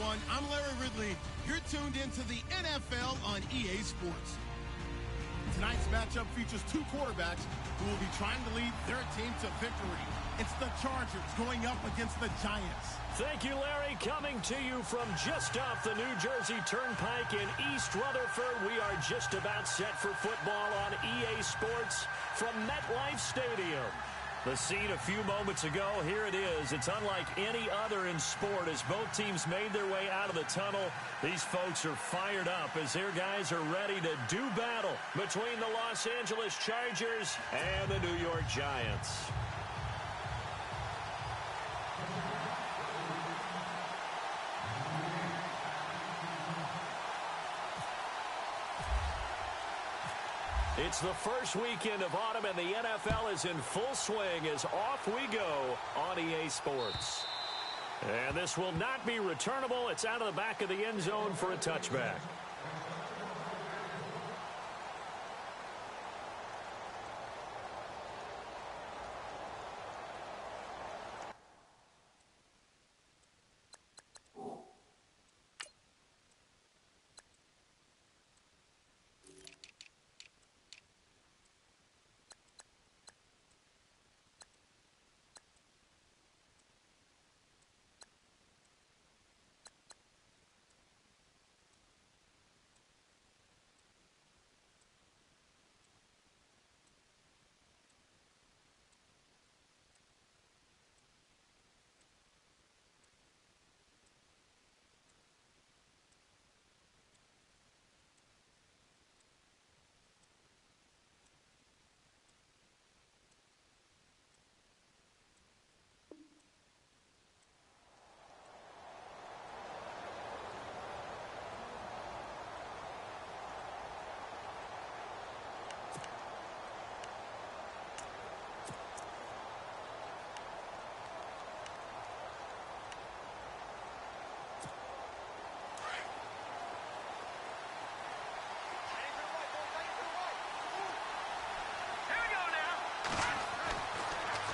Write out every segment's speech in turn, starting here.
everyone. I'm Larry Ridley. You're tuned into the NFL on EA Sports. Tonight's matchup features two quarterbacks who will be trying to lead their team to victory. It's the Chargers going up against the Giants. Thank you, Larry. Coming to you from just off the New Jersey Turnpike in East Rutherford, we are just about set for football on EA Sports from MetLife Stadium. The scene a few moments ago, here it is. It's unlike any other in sport as both teams made their way out of the tunnel. These folks are fired up as their guys are ready to do battle between the Los Angeles Chargers and the New York Giants. It's the first weekend of autumn, and the NFL is in full swing as off we go on EA Sports. And this will not be returnable. It's out of the back of the end zone for a touchback.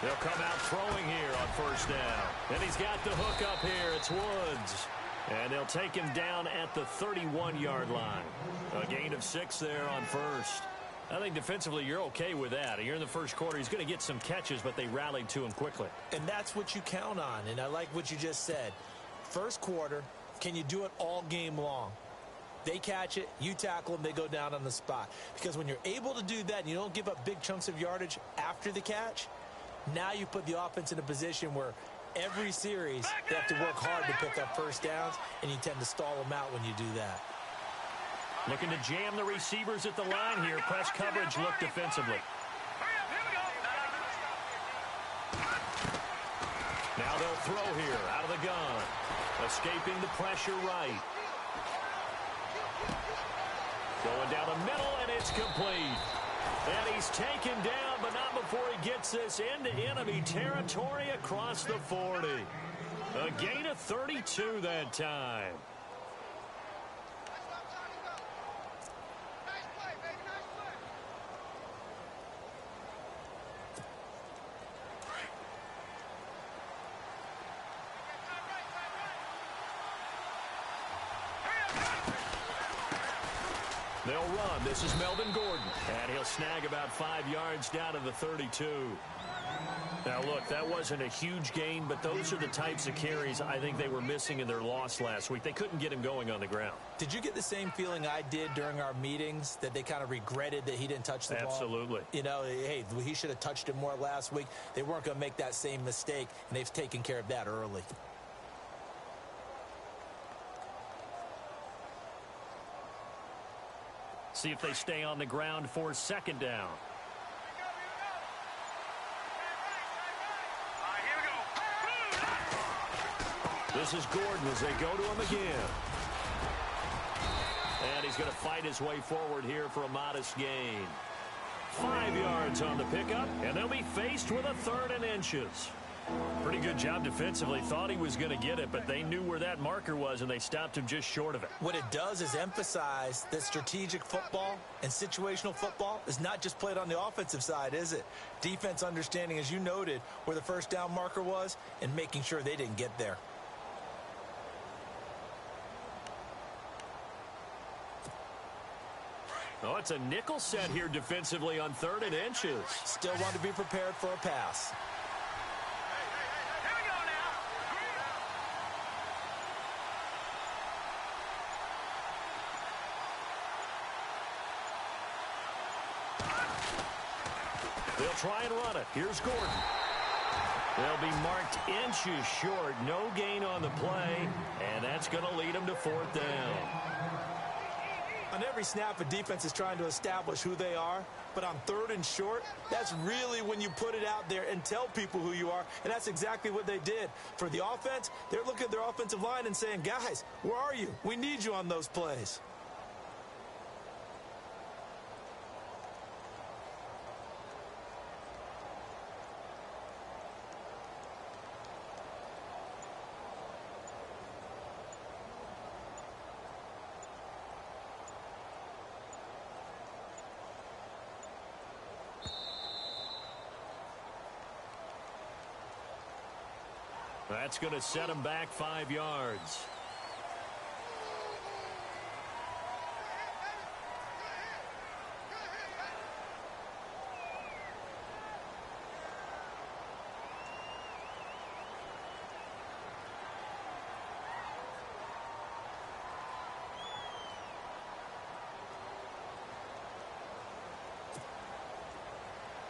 They'll come out throwing here on first down. And he's got the hook up here. It's Woods. And they'll take him down at the 31-yard line. A gain of 6 there on first. I think defensively you're okay with that. Here in the first quarter, he's going to get some catches, but they rallied to him quickly. And that's what you count on. And I like what you just said. First quarter, can you do it all game long? They catch it, you tackle them, they go down on the spot. Because when you're able to do that and you don't give up big chunks of yardage after the catch, now you put the offense in a position where every series they have to work hard to pick up first downs, and you tend to stall them out when you do that. Looking to jam the receivers at the line here. Press coverage look defensively. Now they'll throw here out of the gun. Escaping the pressure right. Going down the middle, and it's complete. And he's taken down, but not before he gets this into enemy territory across the 40. A gain of 32 that time. They'll run. This is Melvin Gordon. And he'll snag about 5 yards down to the 32. Now, look, that wasn't a huge gain, but those are the types of carries I think they were missing in their loss last week. They couldn't get him going on the ground. Did you get the same feeling I did during our meetings, that they kind of regretted that he didn't touch the ball? Absolutely. You know, hey, he should have touched it more last week. They weren't going to make that same mistake, and they've taken care of that early. See if they stay on the ground for second down. This is Gordon as they go to him again. And he's going to fight his way forward here for a modest gain. 5 yards on the pickup, and they'll be faced with a 3rd and inches. Pretty good job defensively. Thought he was going to get it, but they knew where that marker was, and they stopped him just short of it. What it does is emphasize that strategic football and situational football is not just played on the offensive side, is it? Defense understanding, as you noted, where the first down marker was and making sure they didn't get there. Oh, it's a nickel set here defensively on 3rd and inches. Still want to be prepared for a pass. Here we go now. They'll try and run it. Here's Gordon. They'll be marked inches short. No gain on the play, and that's going to lead them to 4th down. On every snap, a defense is trying to establish who they are, but on 3rd and short, that's really when you put it out there and tell people who you are, and that's exactly what they did. For the offense, they're looking at their offensive line and saying, guys, where are you? We need you on those plays. That's going to set him back 5 yards.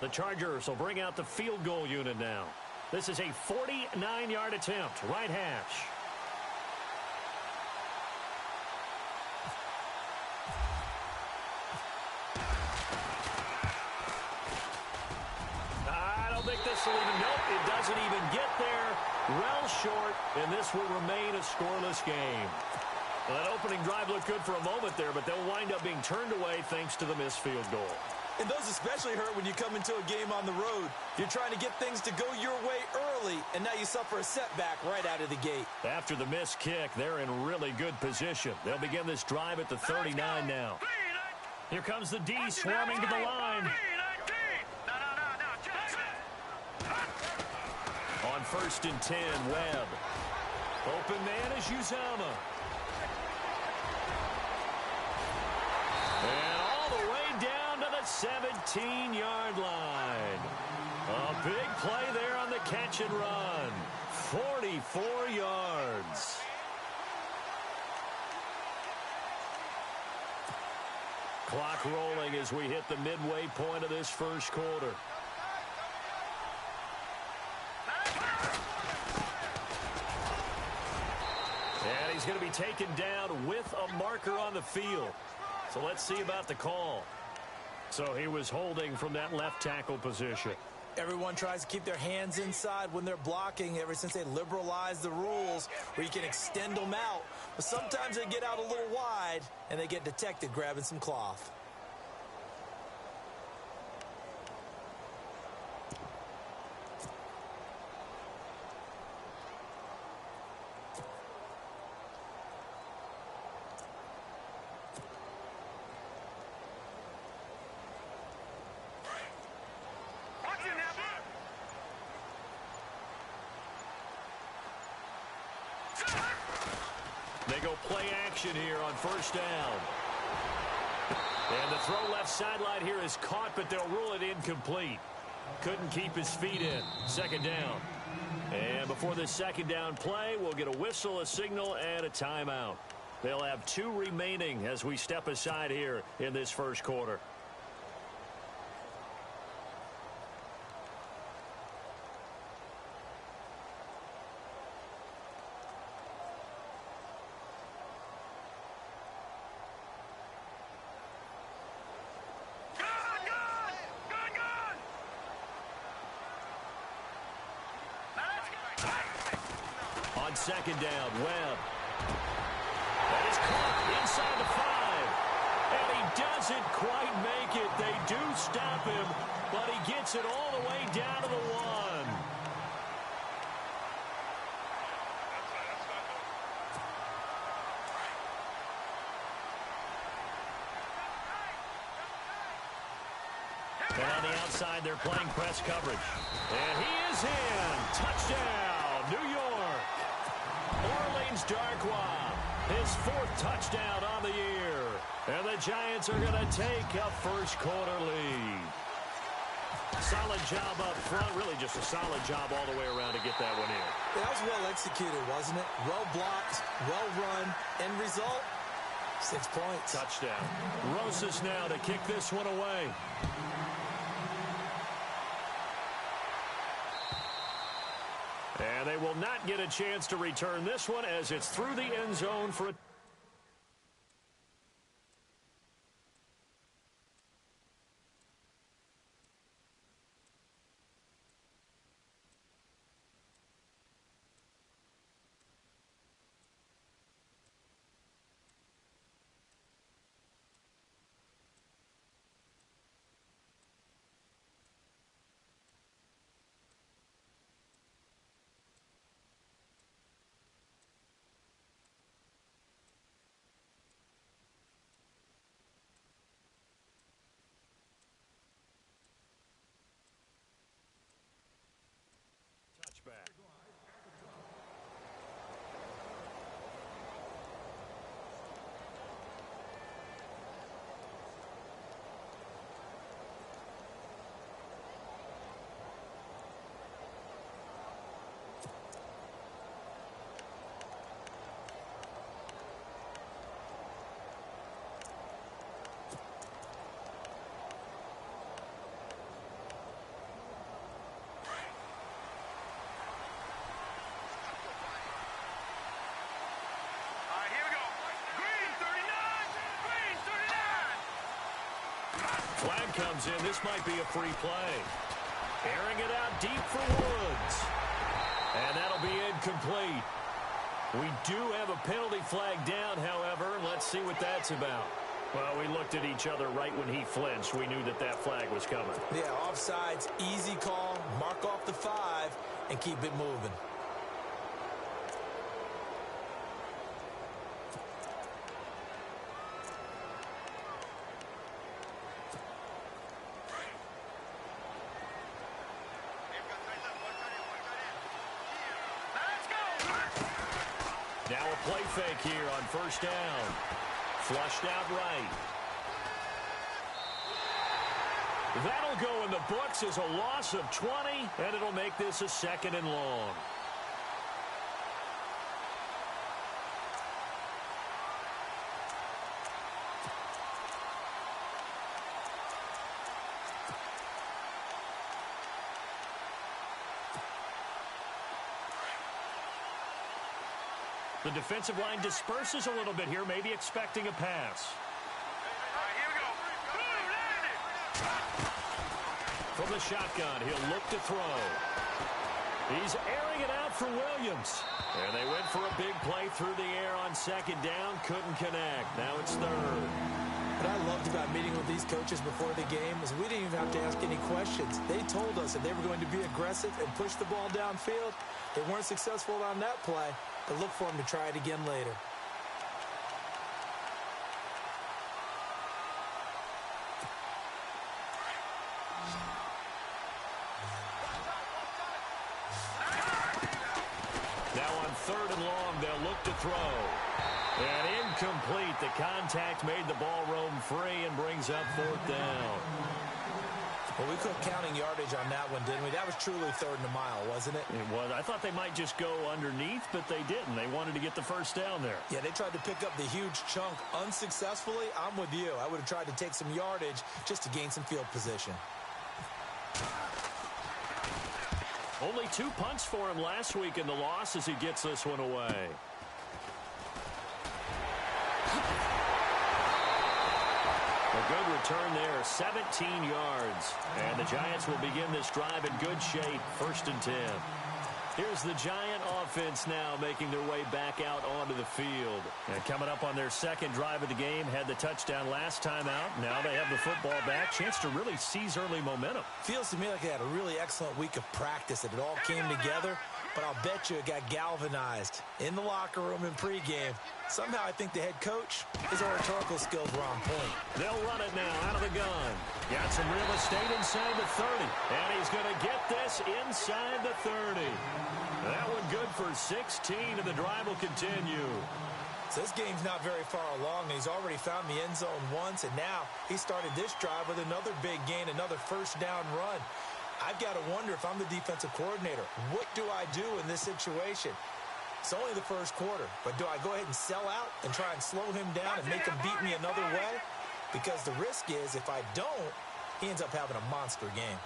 The Chargers will bring out the field goal unit now. This is a 49-yard attempt, right hash. I don't think this will even, nope, it doesn't even get there. Well short, and this will remain a scoreless game. Well, that opening drive looked good for a moment there, but they'll wind up being turned away thanks to the missed field goal. And those especially hurt when you come into a game on the road. You're trying to get things to go your way early, and now you suffer a setback right out of the gate. After the missed kick, they're in really good position. They'll begin this drive at the 39 now. Here comes the D swarming to the line. On 1st and 10, Webb. Open man is Uzama. And all the way down to the 17-yard line. A big play there on the catch and run. 44 yards. Clock rolling as we hit the midway point of this first quarter. And he's going to be taken down with a marker on the field. So let's see about the call. So he was holding from that left tackle position. Everyone tries to keep their hands inside when they're blocking ever since they liberalized the rules where you can extend them out. But sometimes they get out a little wide and they get detected grabbing some cloth. They go play action here on 1st down. And the throw left sideline here is caught, but they'll rule it incomplete. Couldn't keep his feet in. 2nd down. And before this 2nd down play, we'll get a whistle, a signal, and a timeout. They'll have 2 remaining as we step aside here in this first quarter. On 2nd down, Webb. That is caught inside the 5. And he doesn't quite make it. They do stop him, but he gets it all the way down to the 1. And on the outside, they're playing press coverage. And he is in. Touchdown, New York. Orleans Darkwa, his 4th touchdown on the year. And the Giants are going to take a first quarter lead. Solid job up front. Really just a solid job all the way around to get that one in. That was well executed, wasn't it? Well blocked, well run. End result, 6 points. Touchdown. Rosas now to kick this one away. And they will not get a chance to return this one as it's through the end zone for a touchback. Flag comes in. This might be a free play. Airing it out deep for Woods. And that'll be incomplete. We do have a penalty flag down, however. Let's see what that's about. Well, we looked at each other right when he flinched. We knew that that flag was coming. Yeah, offsides, easy call. Mark off the 5 and keep it moving. Now a play fake here on first down. Flushed out right. That'll go in the books as a loss of 20, and it'll make this a 2nd and long. The defensive line disperses a little bit here, maybe expecting a pass. Here we go. From the shotgun, he'll look to throw. He's airing it out for Williams. And they went for a big play through the air on 2nd down. Couldn't connect. Now it's 3rd. What I loved about meeting with these coaches before the game is we didn't even have to ask any questions. They told us that they were going to be aggressive and push the ball downfield. They weren't successful on that play, but look for them to try it again later. Now on 3rd and long, they'll look to throw. And incomplete. The contact made the ball roam free and brings up 4th down. Well, we quit counting yardage on that one, didn't we? That was truly 3rd and a mile, wasn't it? It was. I thought they might just go underneath, but they didn't. They wanted to get the first down there. Yeah, they tried to pick up the huge chunk unsuccessfully. I'm with you. I would have tried to take some yardage just to gain some field position. Only 2 punts for him last week in the loss as he gets this one away. A good return there, 17 yards. And the Giants will begin this drive in good shape, 1st and 10. Here's the Giant offense now making their way back out onto the field. And coming up on their 2nd drive of the game, had the touchdown last time out. Now they have the football back. Chance to really seize early momentum. Feels to me like they had a really excellent week of practice, that it all came together. But I'll bet you it got galvanized in the locker room in pregame. Somehow I think the head coach, his oratorical skills were on point. They'll run it now out of the gun. Got some real estate inside the 30. And he's going to get this inside the 30. That one good for 16, and the drive will continue. So this game's not very far along. He's already found the end zone once, and now he started this drive with another big gain, another first down run. I've got to wonder if I'm the defensive coordinator, what do I do in this situation? It's only the first quarter, but do I go ahead and sell out and try and slow him down and make him beat me another way? Because the risk is if I don't, he ends up having a monster game.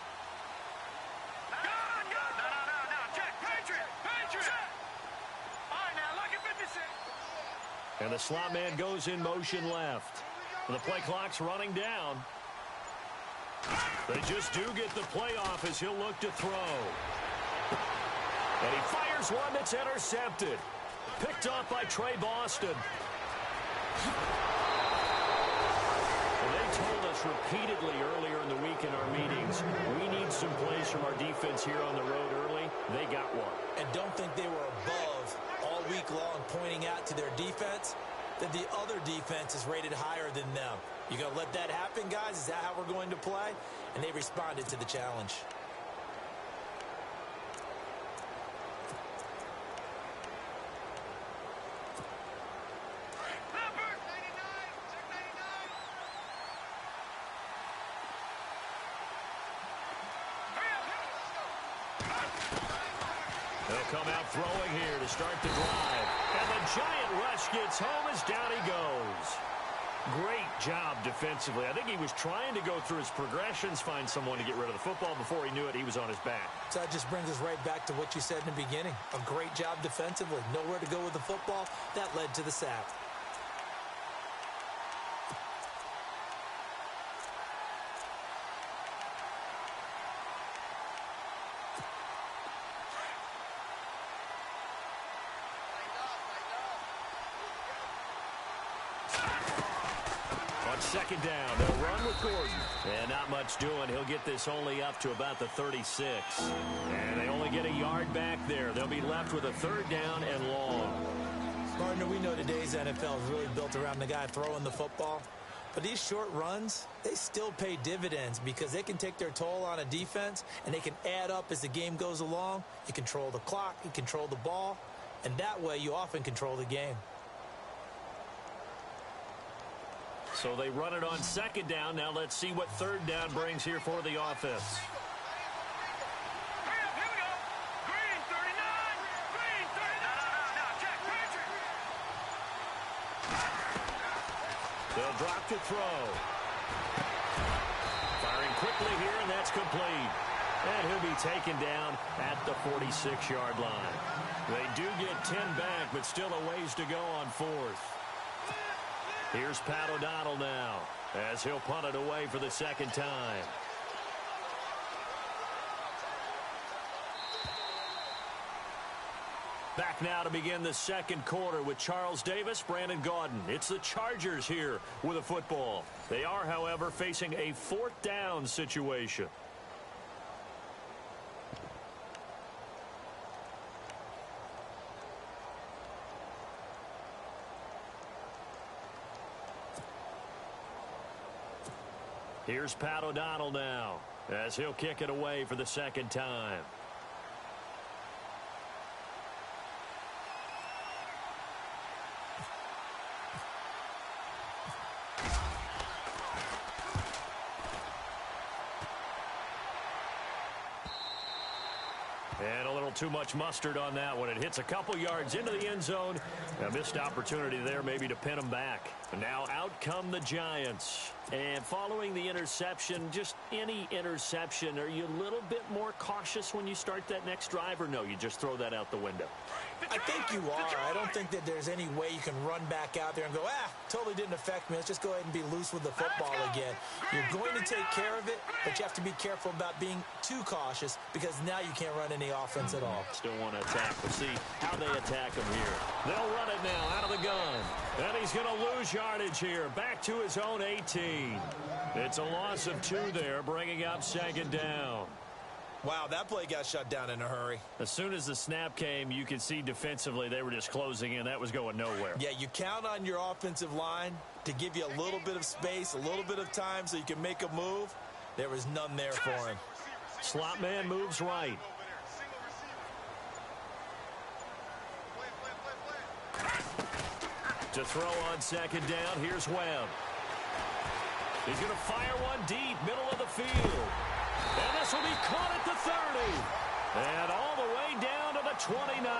And the slot man goes in motion left. The play clock's running down. They just do get the play off as he'll look to throw. And he fires one that's intercepted. Picked off by Trey Boston. Well, they told us repeatedly earlier in the week in our meetings, we need some plays from our defense here on the road early. They got one. And don't think they were above all week long pointing out to their defense that the other defense is rated higher than them. You going to let that happen, guys? Is that how we're going to play? And they responded to the challenge. They'll come out throwing here to start the drive. And the giant rush gets home as down he goes. Great job defensively. I think he was trying to go through his progressions, find someone to get rid of the football. Before he knew it, he was on his back. So that just brings us right back to what you said in the beginning. A great job defensively. Nowhere to go with the football. That led to the sack. Second down, they'll run with Gordon. And not much doing. He'll get this only up to about the 36. And they only get a yard back there. They'll be left with a third down and long. Partner, we know today's NFL is really built around the guy throwing the football. But these short runs, they still pay dividends because they can take their toll on a defense and they can add up as the game goes along. You control the clock, you control the ball, and that way you often control the game. So they run it on second down. Now let's see what third down brings here for the offense. They'll drop to throw. Firing quickly here, and that's complete. And he'll be taken down at the 46-yard line. They do get 10 back, but still a ways to go on fourth. Here's Pat O'Donnell now as he'll punt it away for the second time. Back now to begin the second quarter with Charles Davis, Brandon Gaudin. It's the Chargers here with a football. They are, however, facing a fourth down situation. Here's Pat O'Donnell now as he'll kick it away for the second time. And a little too much mustard on that one. It hits a couple yards into the end zone. A missed opportunity there maybe to pin them back. And now out come the Giants. And following the interception, just any interception, are you a little bit more cautious when you start that next drive, or no, you just throw that out the window? I think you are. I don't think that there's any way you can run back out there and go, totally didn't affect me. Let's just go ahead and be loose with the football again. You're going to take care of it, but you have to be careful about being too cautious because now you can't run any offense at all. Still want to attack. We'll see how they attack him here. They'll run it now out of the gun. And he's going to lose yardage here. Back to his own 18. It's a loss of 2 there, bringing up second down. Wow, that play got shut down in a hurry. As soon as the snap came, you could see defensively they were just closing in. That was going nowhere. Yeah, you count on your offensive line to give you a little bit of space, a little bit of time so you can make a move. There was none there for him. Slot man moves right. To throw on second down, here's Webb. He's going to fire one deep, middle of the field. And this will be caught at the 30. And all the way down to the 29.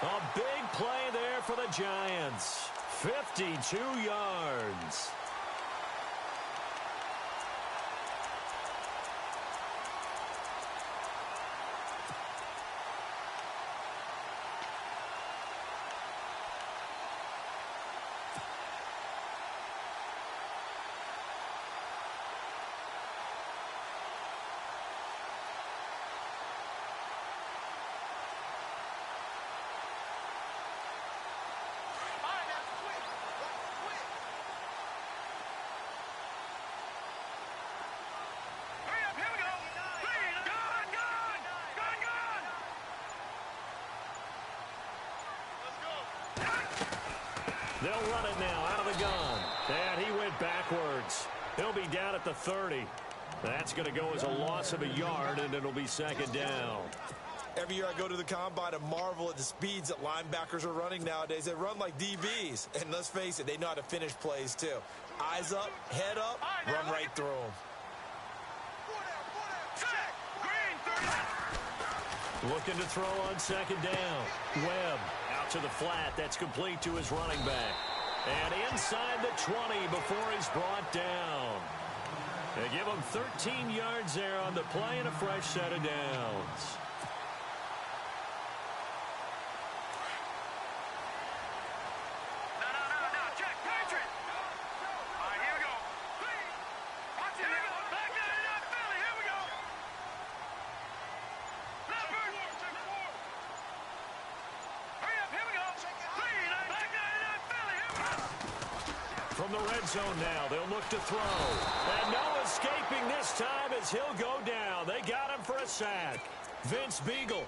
A big play there for the Giants. 52 yards. They'll run it now out of the gun. And he went backwards. He'll be down at the 30. That's going to go as a loss of a yard, and it'll be second down. Every year I go to the combine and marvel at the speeds that linebackers are running nowadays. They run like DBs. And let's face it, they know how to finish plays too. Eyes up, head up, run right through them. Looking to throw on second down. Webb out to the flat. That's complete to his running back. And inside the 20 before he's brought down. They give him 13 yards there on the play and a fresh set of downs. From the red zone now, they'll look to throw. And no escaping this time as he'll go down. They got him for a sack. Vince Beagle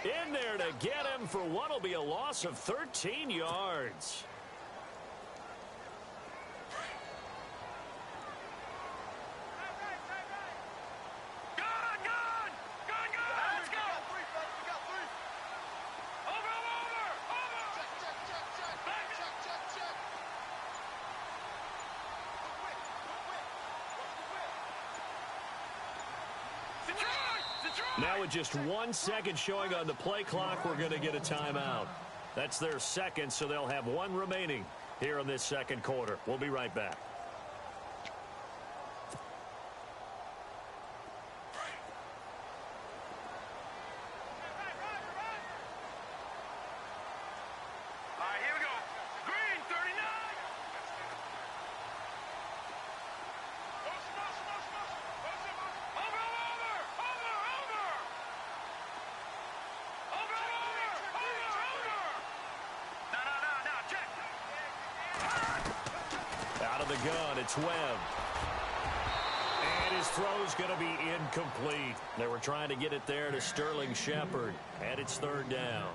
in there to get him for what will be a loss of 13 yards. Now with just 1 second showing on the play clock, we're going to get a timeout. That's their second, so they'll have one remaining here in this second quarter. We'll be right back. The gun, it's Webb. And his throw's going to be incomplete. They were trying to get it there to Sterling Shepard. And it's third down.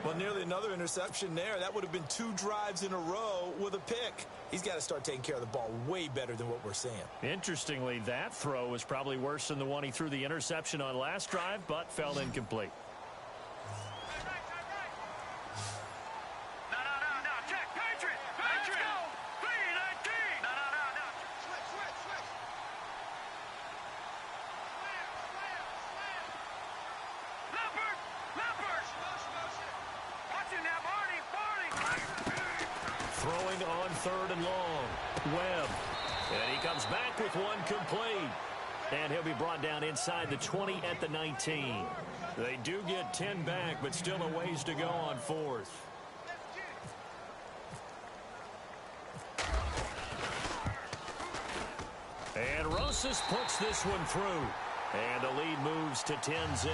Well, nearly another interception there. That would have been 2 drives in a row with a pick. He's got to start taking care of the ball way better than what we're seeing. Interestingly, that throw was probably worse than the one he threw the interception on last drive, but fell incomplete. Throwing on third and long. Webb. And he comes back with one complete. And he'll be brought down inside the 20 at the 19. They do get 10 back, but still a ways to go on fourth. And Rosas puts this one through. And the lead moves to 10-zip.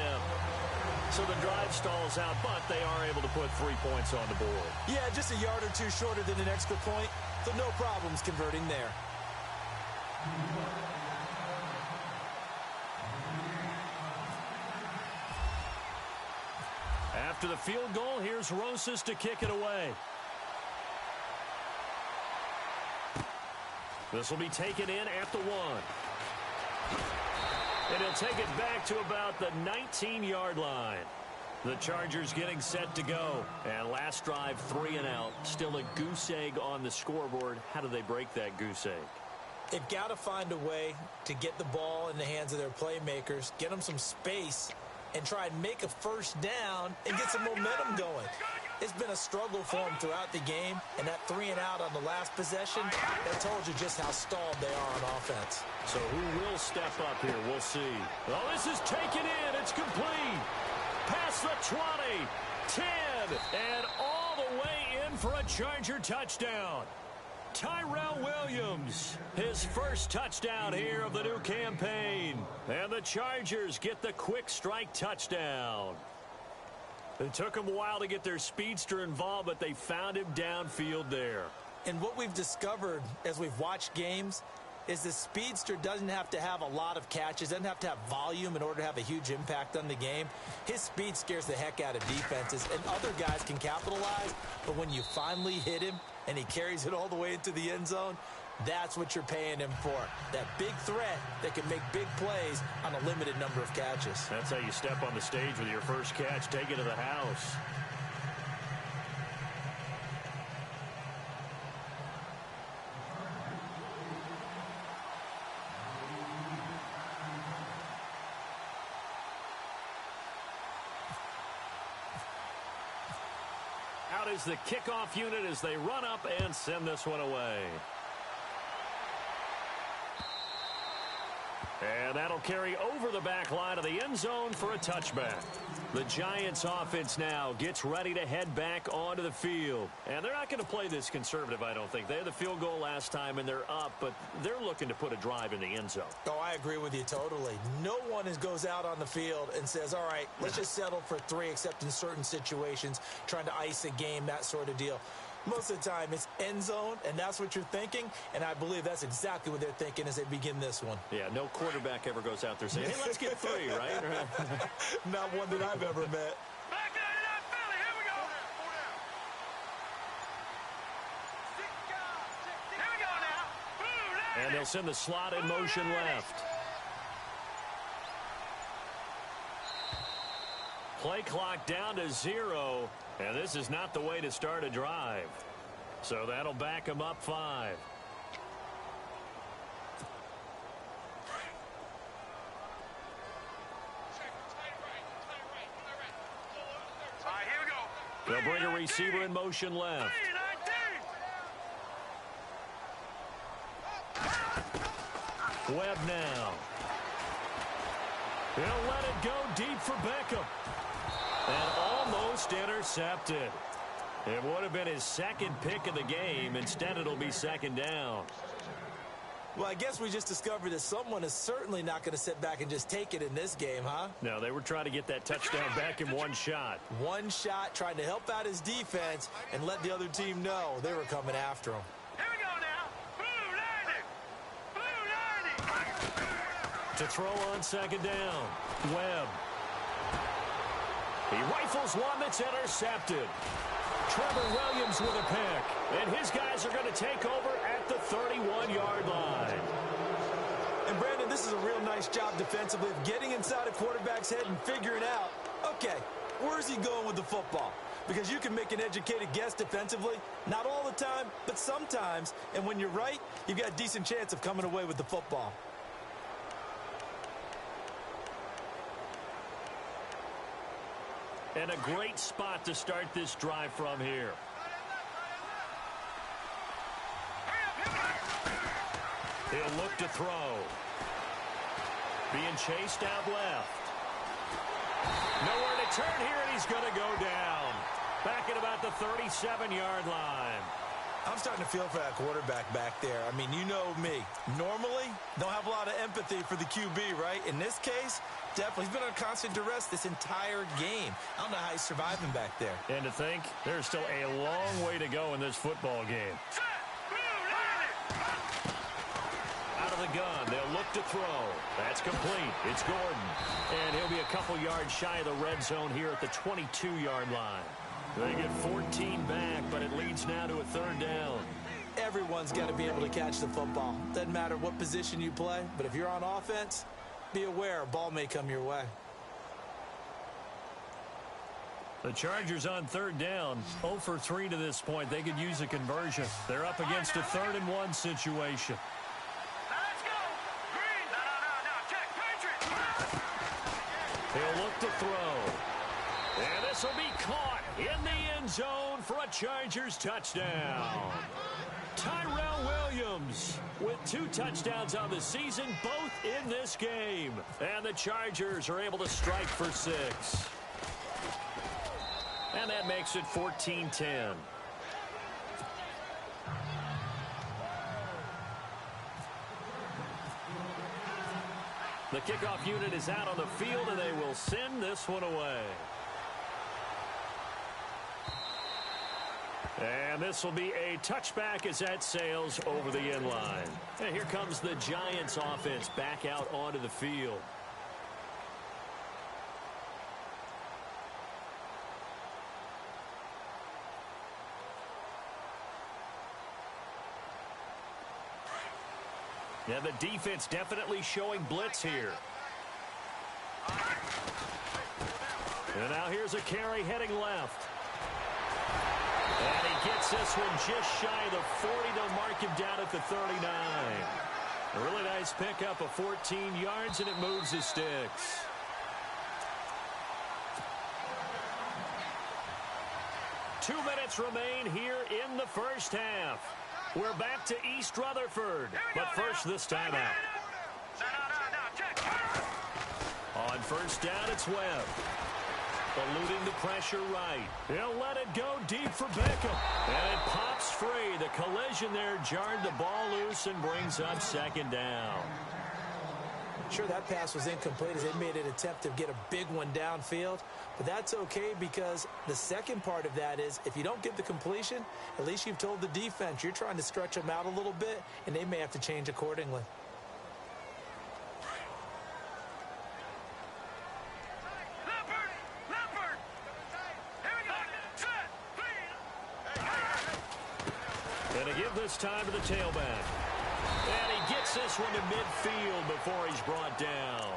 So the drive stalls out, but they are able to put 3 points on the board. Yeah, just a yard or two shorter than an extra point, so no problems converting there. After the field goal, here's Rosas to kick it away. This will be taken in at the 1. And he'll take it back to about the 19-yard line. The Chargers getting set to go. And last drive, 3 and out. Still a goose egg on the scoreboard. How do they break that goose egg? They've got to find a way to get the ball in the hands of their playmakers, get them some space, and try and make a first down and get some momentum going. It's been a struggle for them throughout the game, and that 3 and out on the last possession, that told you just how stalled they are on offense. So who will step up here? We'll see. Well, this is taken in. It's complete. Past the 20, 10, and all the way in for a Charger touchdown. Tyrell Williams, his first touchdown here of the new campaign. And the Chargers get the quick strike touchdown. It took them a while to get their speedster involved, but they found him downfield there. And what we've discovered as we've watched games is the speedster doesn't have to have a lot of catches, doesn't have to have volume in order to have a huge impact on the game. His speed scares the heck out of defenses, and other guys can capitalize, but when you finally hit him and he carries it all the way into the end zone, that's what you're paying him for. That big threat that can make big plays on a limited number of catches. That's how you step on the stage with your first catch. Take it to the house. Out is the kickoff unit as they run up and send this one away. And that'll carry over the back line of the end zone for a touchback. The Giants offense now gets ready to head back onto the field. And they're not going to play this conservative, I don't think. They had the field goal last time and they're up, but they're looking to put a drive in the end zone. Oh, I agree with you totally. No one goes out on the field and says, all right, let's just settle for 3, except in certain situations, trying to ice a game, that sort of deal. Most of the time, it's end zone, and that's what you're thinking, and I believe that's exactly what they're thinking as they begin this one. Yeah, no quarterback ever goes out there saying, hey, let's get 3, right? Not one that I've ever met. Back out of that belly. Here we go. Here we go now. And they'll send the slot in motion left. Play clock down to 0. And this is not the way to start a drive. So that'll back him up 5. All right, here we go. They'll bring a receiver in motion left. 3-19. Webb now. He'll let it go deep for Beckham. And almost intercepted. It would have been his second pick of the game. Instead, it'll be second down. Well, I guess we just discovered that someone is certainly not going to sit back and just take it in this game, huh? No, they were trying to get that touchdown back in one shot. One shot, trying to help out his defense and let the other team know they were coming after him. Here we go now. Blue 90. To throw on second down. Webb. He rifles one that's intercepted. Trevor Williams with a pick. And his guys are going to take over at the 31-yard line. And, Brandon, this is a real nice job defensively of getting inside a quarterback's head and figuring out, okay, where's he going with the football? Because you can make an educated guess defensively, not all the time, but sometimes. And when you're right, you've got a decent chance of coming away with the football. And a great spot to start this drive from here. He'll look to throw. Being chased out left. Nowhere to turn here, and he's going to go down. Back at about the 37-yard line. I'm starting to feel for that quarterback back there. I mean, you know me. Normally, don't have a lot of empathy for the QB, right? In this case, definitely. He's been on constant duress this entire game. I don't know how he's surviving back there. And to think, there's still a long way to go in this football game. Out of the gun, they'll look to throw. That's complete. It's Gordon. And he'll be a couple yards shy of the red zone here at the 22-yard line. They get 14 back, but it leads now to a third down. Everyone's got to be able to catch the football. Doesn't matter what position you play, but if you're on offense, be aware a ball may come your way. The Chargers on third down, 0 for 3 to this point. They could use a conversion. They're up against a 3rd and 1 situation. Now let's go. Green. No. Check. Patriot. He'll look to throw. And this will be caught in the end zone for a Chargers touchdown. Tyrell Williams with 2 touchdowns on the season, both in this game. And the Chargers are able to strike for 6. And that makes it 14-10. The kickoff unit is out on the field, and they will send this one away. And this will be a touchback as that sails over the end line. And here comes the Giants offense back out onto the field. Yeah, the defense definitely showing blitz here. And now here's a carry heading left. And he gets this one just shy of the 40. They'll mark him down at the 39. A really nice pickup of 14 yards, and it moves the sticks. Two minutes remain here in the first half. We're back to East Rutherford, but first this time out. No. Check. On first down, it's Webb. Eluding the pressure right. He'll let it go deep for Beckham. And it pops free. The collision there jarred the ball loose and brings up 2nd down. Sure, that pass was incomplete as they made an attempt to get a big one downfield. But that's okay because the second part of that is if you don't get the completion, at least you've told the defense you're trying to stretch them out a little bit, and they may have to change accordingly. Leopard. Here we go. Set. And to give this time to the tailback. And he gets this one to midfield before he's brought down.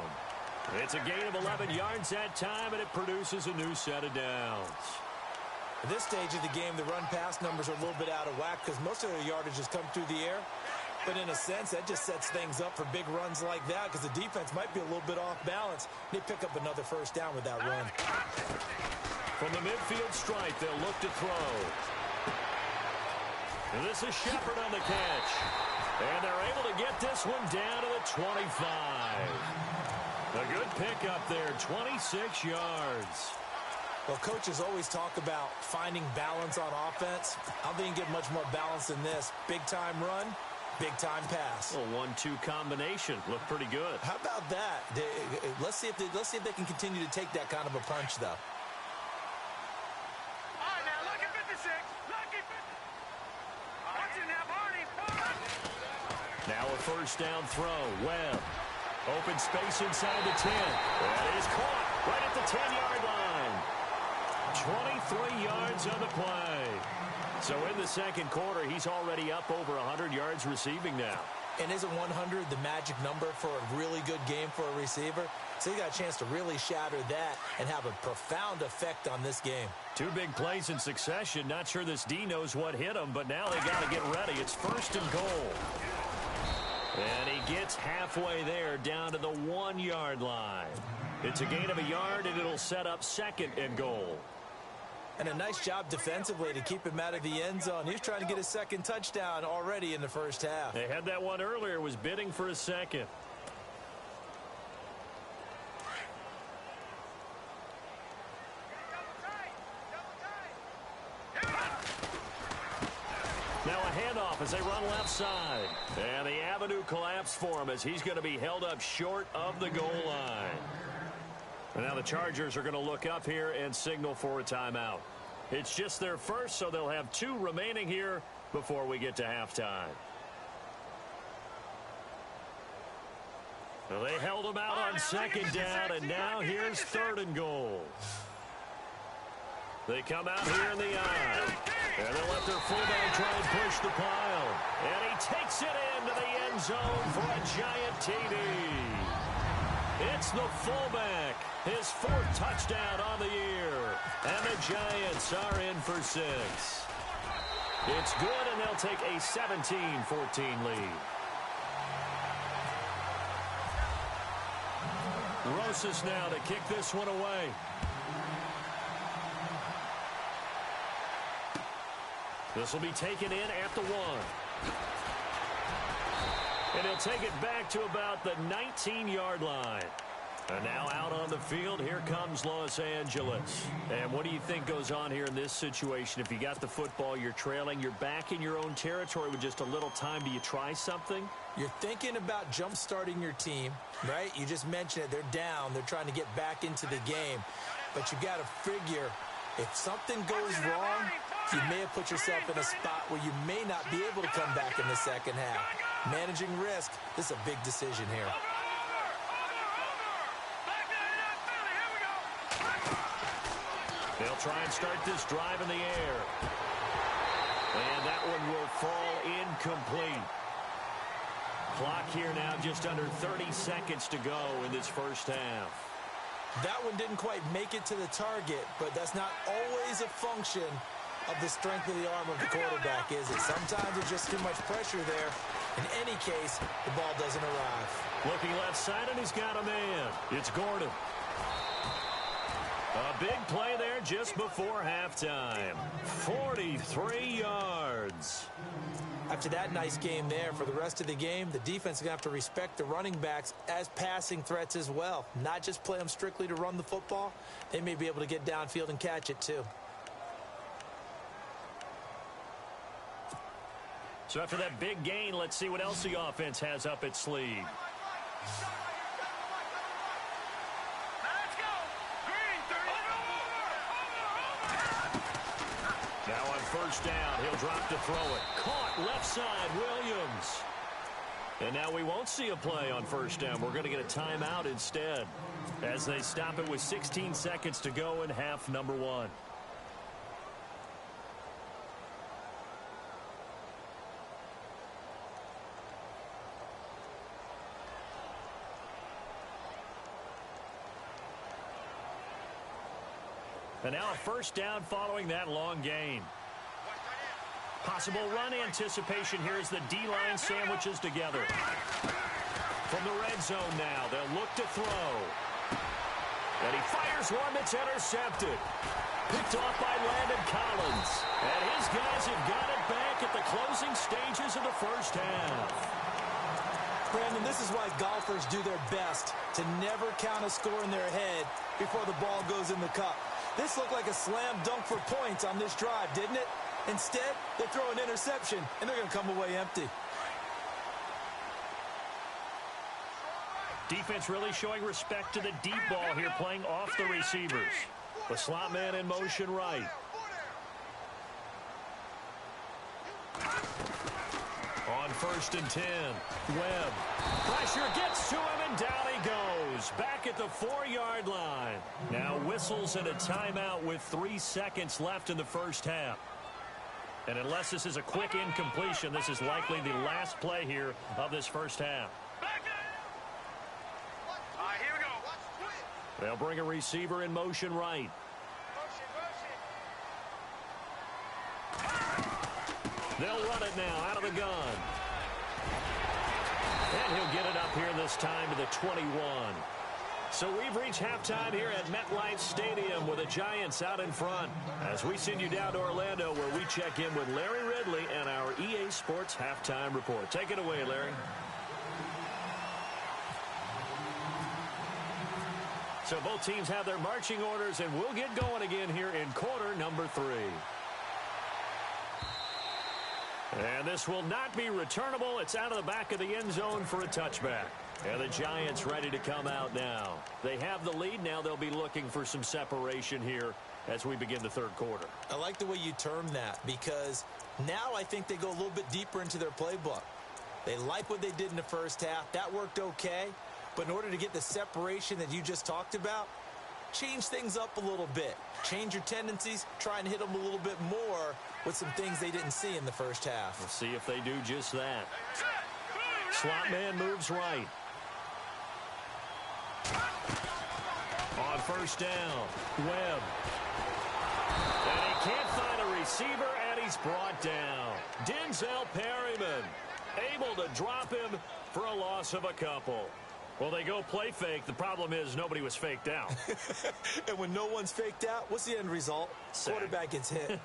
It's a gain of 11 yards that time, and it produces a new set of downs. At this stage of the game, the run-pass numbers are a little bit out of whack because most of their yardage has come through the air. But in a sense, that just sets things up for big runs like that because the defense might be a little bit off balance. They pick up another first down with that run. From the midfield stripe, they'll look to throw. And this is Shepard on the catch. And they're able to get this one down to the 25. A good pickup there, 26 yards. Well, coaches always talk about finding balance on offense. I don't think you can get much more balance than this. Big-time run, big-time pass. A 1-2 combination. Looked pretty good. How about that? Let's see if they can continue to take that kind of a punch, though. All right, now look at 56. Look at 50. Watch it now, Barney. Now a first down throw. Webb. Open space inside the 10. That is caught right at the 10-yard line. 23 yards on the play. So in the second quarter, he's already up over 100 yards receiving now. And isn't 100 the magic number for a really good game for a receiver? So he got a chance to really shatter that and have a profound effect on this game. 2 big plays in succession. Not sure this D knows what hit him, but now they got to get ready. It's 1st and goal. And he gets halfway there down to the 1-yard line. It's a gain of a yard, and it'll set up 2nd and goal. And a nice job defensively to keep him out of the end zone. He was trying to get his 2nd touchdown already in the first half. They had that one earlier, was bidding for a 2nd. Now a handoff as they run left side. And the avenue collapsed for him as he's going to be held up short of the goal line. And now the Chargers are going to look up here and signal for a timeout. It's just their first, so they'll have 2 remaining here before we get to halftime. Well, they held them out on 2nd down, and now here's 3rd and goal. They come out here in the eye. And they'll let their fullback try and push the pile. And he takes it into the end zone for a giant TD. It's the fullback. His 4th touchdown on the year. And the Giants are in for 6. It's good, and they'll take a 17-14 lead. Rosas now to kick this one away. This will be taken in at the 1. And he'll take it back to about the 19-yard line. And now out on the field, here comes Los Angeles. And what do you think goes on here in this situation? If you got the football, you're trailing, you're back in your own territory with just a little time. Do you try something? You're thinking about jump-starting your team, right? You just mentioned it. They're down. They're trying to get back into the game. But you got to figure, if something goes wrong, you may have put yourself in a spot where you may not be able to come back in the second half. Managing risk, this is a big decision here. They'll try and start this drive in the air. And that one will fall incomplete. Clock here now just under 30 seconds to go in this first half. That one didn't quite make it to the target, but that's not always a function of the strength of the arm of the quarterback, is it? Sometimes there's just too much pressure there. In any case, the ball doesn't arrive. Looking left side, and he's got a man. It's Gordon. A big play there just before halftime. 43 yards. After that nice game there, for the rest of the game, the defense is going to have to respect the running backs as passing threats as well. Not just play them strictly to run the football. They may be able to get downfield and catch it too. So after that big gain, let's see what else the offense has up its sleeve. Now on first down, he'll drop to throw it. Caught left side, Williams. And now we won't see a play on first down. We're going to get a timeout instead as they stop it with 16 seconds to go in half number 1. And now a first down following that long gain. Possible run anticipation here as the D-line sandwiches together. From the red zone now, they'll look to throw. And he fires one that's intercepted. Picked off by Landon Collins. And his guys have got it back at the closing stages of the first half. Brandon, this is why golfers do their best to never count a score in their head before the ball goes in the cup. This looked like a slam dunk for points on this drive, didn't it? Instead, they throw an interception, and they're going to come away empty. Defense really showing respect to the deep ball here, playing off the receivers. The slot man in motion right. On first and 10, Webb. Pressure gets to him, and down he goes. Back at the 4-yard line. Now whistles and a timeout with 3 seconds left in the first half. And unless this is a quick incompletion, this is likely the last play here of this first half. Here we go. They'll bring a receiver in motion right. They'll run it now out of the gun. And he'll get it up here this time to the 21. So we've reached halftime here at MetLife Stadium with the Giants out in front as we send you down to Orlando where we check in with Larry Ridley and our EA Sports Halftime Report. Take it away, Larry. So both teams have their marching orders, and we'll get going again here in quarter number 3. And this will not be returnable. It's out of the back of the end zone for a touchback. And the Giants ready to come out now. They have the lead. Now they'll be looking for some separation here as we begin the third quarter. I like the way you term that because now I think they go a little bit deeper into their playbook. They like what they did in the first half. That worked okay. But in order to get the separation that you just talked about, change things up a little bit. Change your tendencies. Try and hit them a little bit more with some things they didn't see in the first half. We'll see if they do just that. Slot man moves right. first down. Webb. And he can't find a receiver, and he's brought down. Denzel Perryman able to drop him for a loss of a couple. Well, they go play fake. The problem is nobody was faked out. And when no one's faked out, what's the end result? Quarterback gets hit.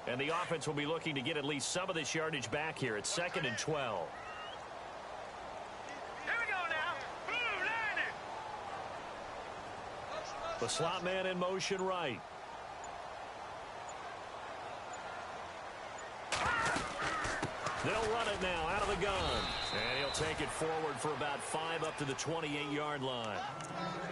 And the offense will be looking to get at least some of this yardage back here. It's 2nd and 12. Here we go now. Blue line. The slot man in motion right. They'll run it now out of the gun. And he'll take it forward for about 5 up to the 28-yard line.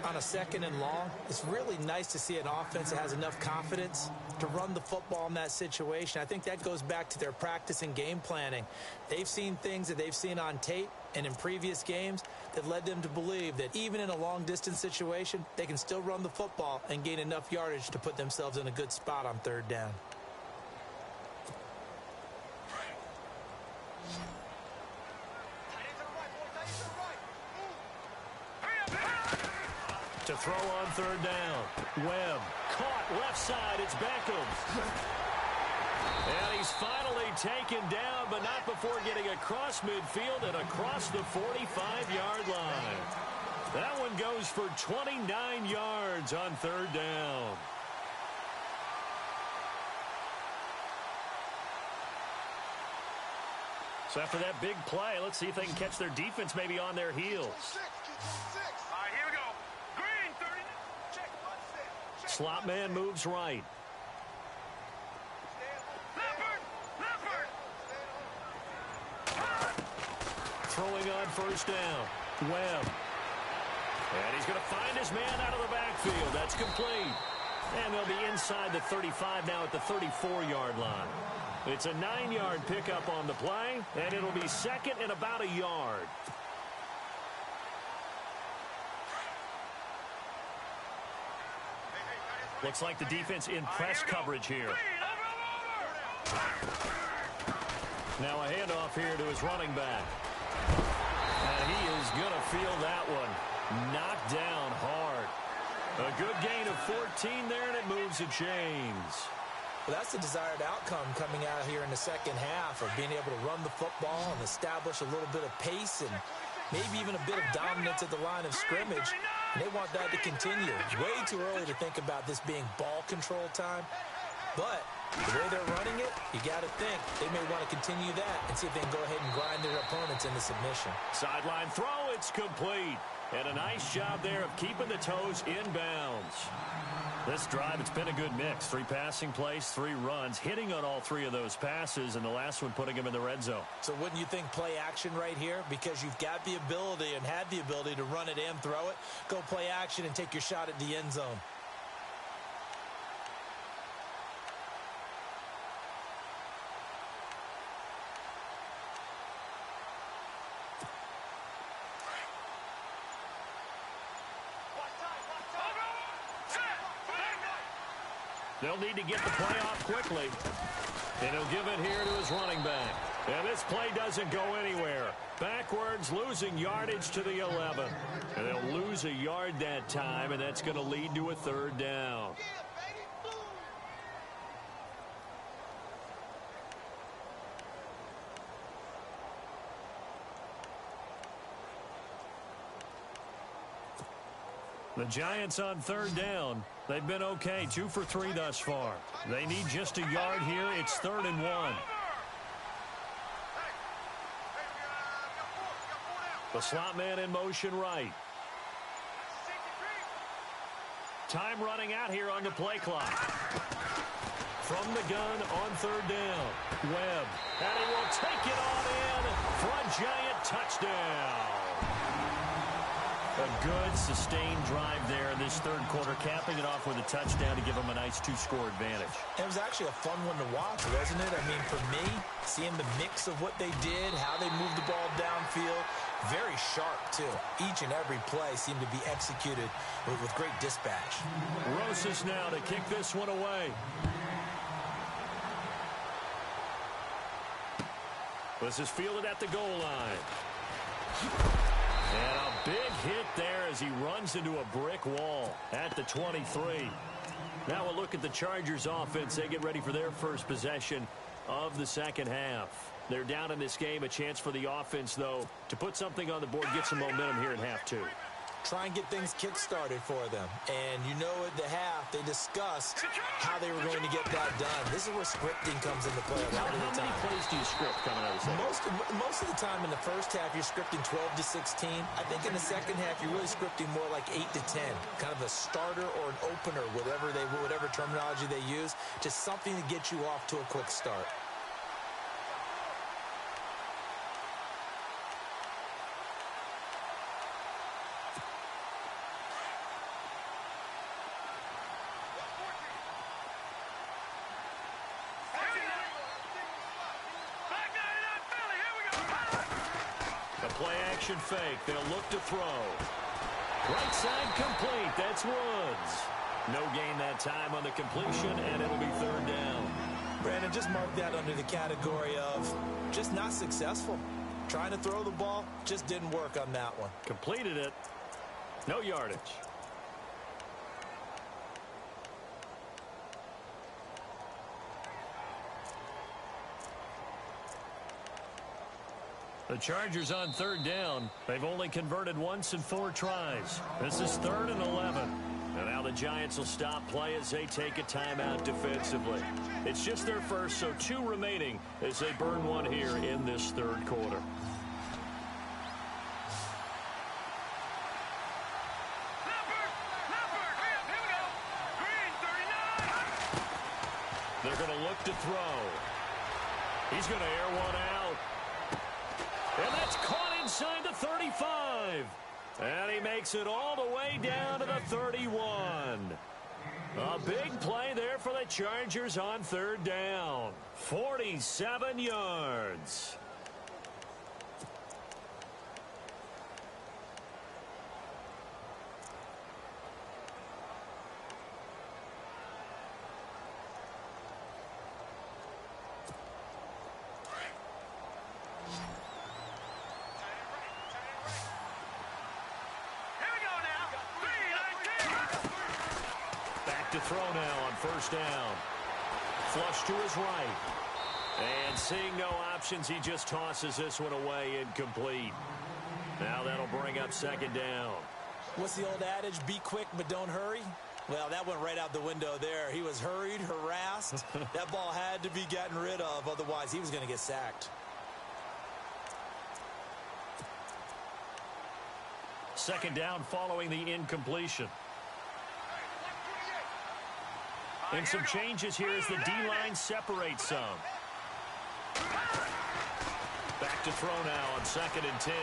On a 2nd and long, it's really nice to see an offense that has enough confidence to run the football in that situation. I think that goes back to their practice and game planning. They've seen things that they've seen on tape and in previous games that led them to believe that even in a long-distance situation, they can still run the football and gain enough yardage to put themselves in a good spot on 3rd down. To throw on 3rd down. Webb caught left side. It's Beckham. And he's finally taken down, but not before getting across midfield and across the 45-yard line. That one goes for 29 yards on 3rd down. So after that big play, let's see if they can catch their defense maybe on their heels. All right, here we go. Green, 30. Check. Slot man moves right. Leopard. Throwing on 1st down. Webb. And he's going to find his man out of the backfield. That's complete. And they'll be inside the 35 now at the 34-yard line. It's a 9-yard pickup on the play, and it'll be 2nd and about a yard. Looks like the defense in press coverage here. Now a handoff here to his running back. And he is going to feel that one. Knocked down hard. A good gain of 14 there, and it moves the chains. Well, that's the desired outcome coming out here in the 2nd half of being able to run the football and establish a little bit of pace and maybe even a bit of dominance at the line of scrimmage. And they want that to continue. It's way too early to think about this being ball control time. But the way they're running it, you got to think they may want to continue that and see if they can go ahead and grind their opponents into submission. Sideline throw, it's complete. And a nice job there of keeping the toes in bounds. This drive, it's been a good mix. 3 passing plays, 3 runs, hitting on all 3 of those passes, and the last one putting him in the red zone. So wouldn't you think play action right here? Because you've got the ability and had the ability to run it and throw it. Go play action and take your shot at the end zone. They'll need to get the play off quickly. And he'll give it here to his running back. And this play doesn't go anywhere. Backwards, losing yardage to the 11. And they'll lose a yard that time, and that's going to lead to a 3rd down. The Giants on 3rd down. They've been okay, 2 for 3 thus far. They need just a yard here. It's 3rd and 1. The slot man in motion right. Time running out here on the play clock. From the gun on 3rd down. Webb. And he will take it on in for a Giant touchdown. A good, sustained drive there in this 3rd quarter, capping it off with a touchdown to give them a nice 2-score advantage. It was actually a fun one to watch, wasn't it? I mean, for me, seeing the mix of what they did, how they moved the ball downfield, very sharp, too. Each and every play seemed to be executed with great dispatch. Rosas now to kick this one away. This is fielded at the goal line. And a big hit there as he runs into a brick wall at the 23. Now we'll look at the Chargers offense. They get ready for their first possession of the second half. They're down in this game. A chance for the offense, though, to put something on the board, get some momentum here in half two. Try and get things kick-started for them. And you know at the half, they discussed how they were going to get that done. This is where scripting comes into play a lot of the time. How many plays do you script coming out of the second? Most of the time in the first half, you're scripting 12 to 16. I think in the second half, you're really scripting more like 8 to 10. Kind of a starter or an opener, whatever terminology they use. Just something to get you off to a quick start. Play-action fake. They'll look to throw. Right side complete. That's Woods. No gain that time on the completion, and it'll be third down. Brandon, just mark that under the category of just not successful. Trying to throw the ball, just didn't work on that one. Completed it. No yardage. The Chargers on third down. They've only converted once in 4 tries. This is 3rd and 11. And now the Giants will stop play as they take a timeout defensively. It's just their first, so 2 remaining as they burn one here in this third quarter. They're going to look to throw. He's going to air one out. And that's caught inside the 35. And he makes it all the way down to the 31. A big play there for the Chargers on third down. 47 yards. To throw now on first down. Flush to his right. And seeing no options, he just tosses this one away incomplete. Now that'll bring up second down. What's the old adage? Be quick, but don't hurry. Well, that went right out the window there. He was hurried, harassed. That ball had to be gotten rid of. Otherwise, he was going to get sacked. Second down following the incompletion. And some changes here as the D-line separates some. Back to throw now on 2nd and 10.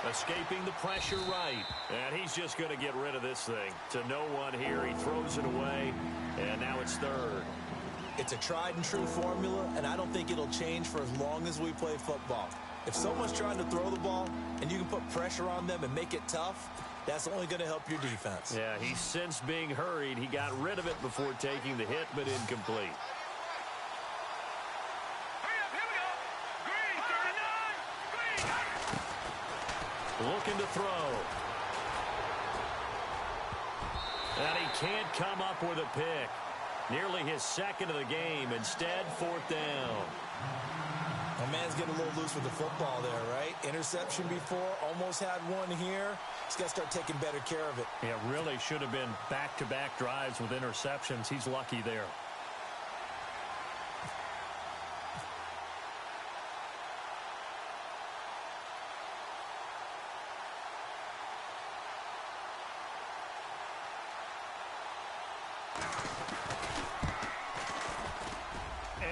Escaping the pressure right. And he's just going to get rid of this thing. To no one here. He throws it away. And now it's 3rd. It's a tried and true formula, and I don't think it'll change for as long as we play football. If someone's trying to throw the ball and you can put pressure on them and make it tough, that's only going to help your defense. Yeah, he's since being hurried. He got rid of it before taking the hit, but incomplete. Looking to throw. And he can't come up with a pick. Nearly his 2nd of the game. Instead, 4th down. My man's getting a little loose with the football there, right? Interception before, almost had one here. He's got to start taking better care of it. Yeah, really should have been back-to-back drives with interceptions. He's lucky there.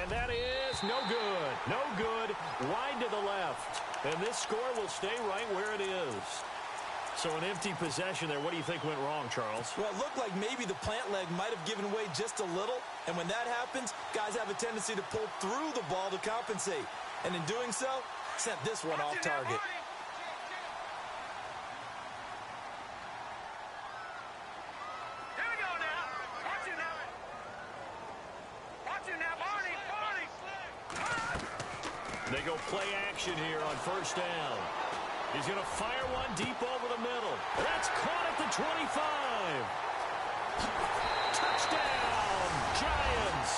And that is no good. No good. Wide to the left. And this score will stay right where it is. So an empty possession there. What do you think went wrong, Charles? Well, it looked like maybe the plant leg might have given way just a little. And when that happens, guys have a tendency to pull through the ball to compensate. And in doing so, sent this one off target. They go play action here on first down. He's going to fire one deep over the middle. That's caught at the 25. Touchdown, Giants.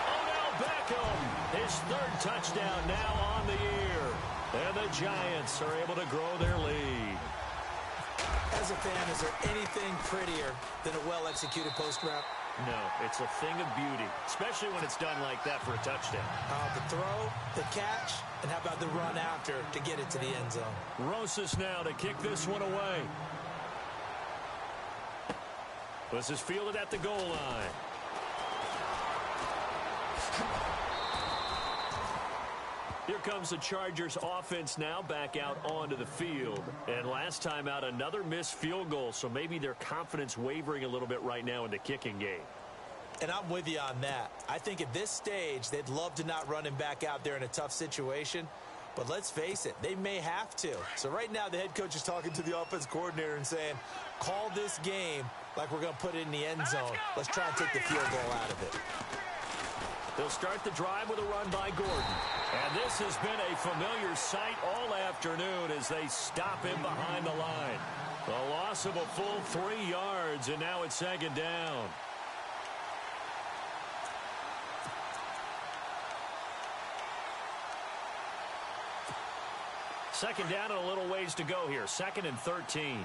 Odell Beckham, his third touchdown now on the year. And the Giants are able to grow their lead. As a fan, is there anything prettier than a well-executed post route? No, it's a thing of beauty, especially when it's done like that for a touchdown. The throw, the catch, and how about the run after to get it to the end zone? Rosas now to kick this one away. This is fielded at the goal line. Here comes the Chargers offense now back out onto the field. And last time out, another missed field goal, so maybe their confidence wavering a little bit right now in the kicking game. And I'm with you on that. I think at this stage, they'd love to not run him back out there in a tough situation. But let's face it, they may have to. So right now, the head coach is talking to the offense coordinator and saying, call this game like we're going to put it in the end zone. Let's try and take the field goal out of it. They'll start the drive with a run by Gordon. And this has been a familiar sight all afternoon as they stop him behind the line. A loss of a full 3 yards, and now it's second down. Second down and a little ways to go here. 2nd and 13.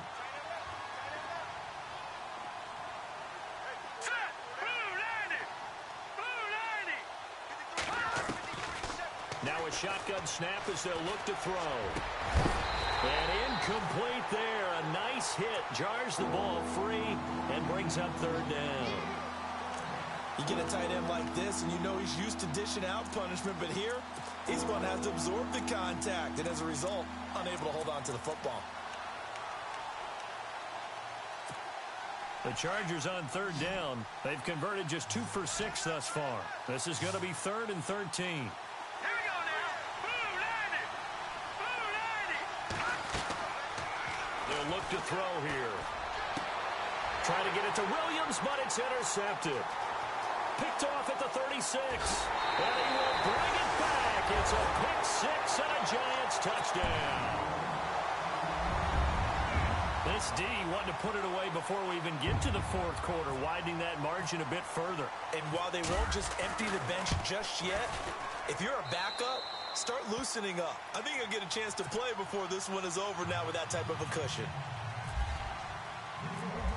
Now a shotgun snap as they'll look to throw. And incomplete there. A nice hit. Jars the ball free and brings up third down. You get a tight end like this, and you know he's used to dishing out punishment, but here, he's going to have to absorb the contact, and as a result, unable to hold on to the football. The Chargers on third down. They've converted just 2 for 6 thus far. This is going to be 3rd and 13. They'll look to throw here. Try to get it to Williams, but it's intercepted. Picked off at the 36. And he will bring it back. It's a pick 6 and a Giants touchdown. This D wanted to put it away before we even get to the 4th quarter, widening that margin a bit further. And while they won't just empty the bench just yet, if you're a backup, start loosening up. I think you'll get a chance to play before this one is over now with that type of a cushion.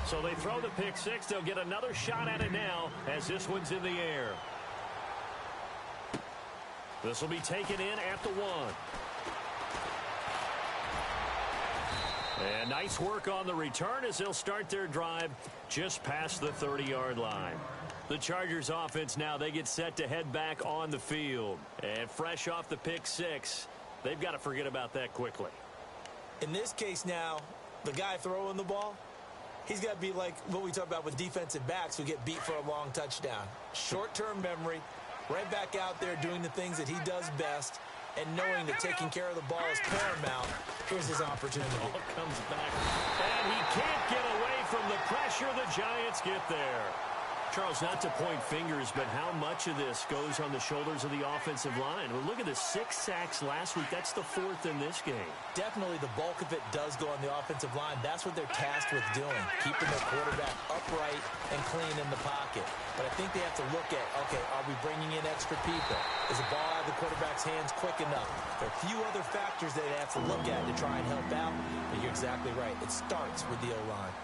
So they throw the pick 6. They'll get another shot at it now as this one's in the air. This will be taken in at the 1. And nice work on the return as they'll start their drive just past the 30-yard line. The Chargers offense now, they get set to head back on the field. And fresh off the pick 6, they've got to forget about that quickly. In this case now, the guy throwing the ball, he's got to be like what we talk about with defensive backs who get beat for a long touchdown. Short-term memory, right back out there doing the things that he does best, and knowing that taking care of the ball is paramount. Here's his opportunity. Ball comes back, and he can't get away from the pressure. The Giants get there. Charles, not to point fingers, but how much of this goes on the shoulders of the offensive line? Well, look at the 6 sacks last week. That's the 4th in this game. Definitely the bulk of it does go on the offensive line. That's what they're tasked with doing, keeping their quarterback upright and clean in the pocket. But I think they have to look at, okay, are we bringing in extra people? Is the ball out of the quarterback's hands quick enough? There are a few other factors they have to look at to try and help out. But you're exactly right. It starts with the O-line.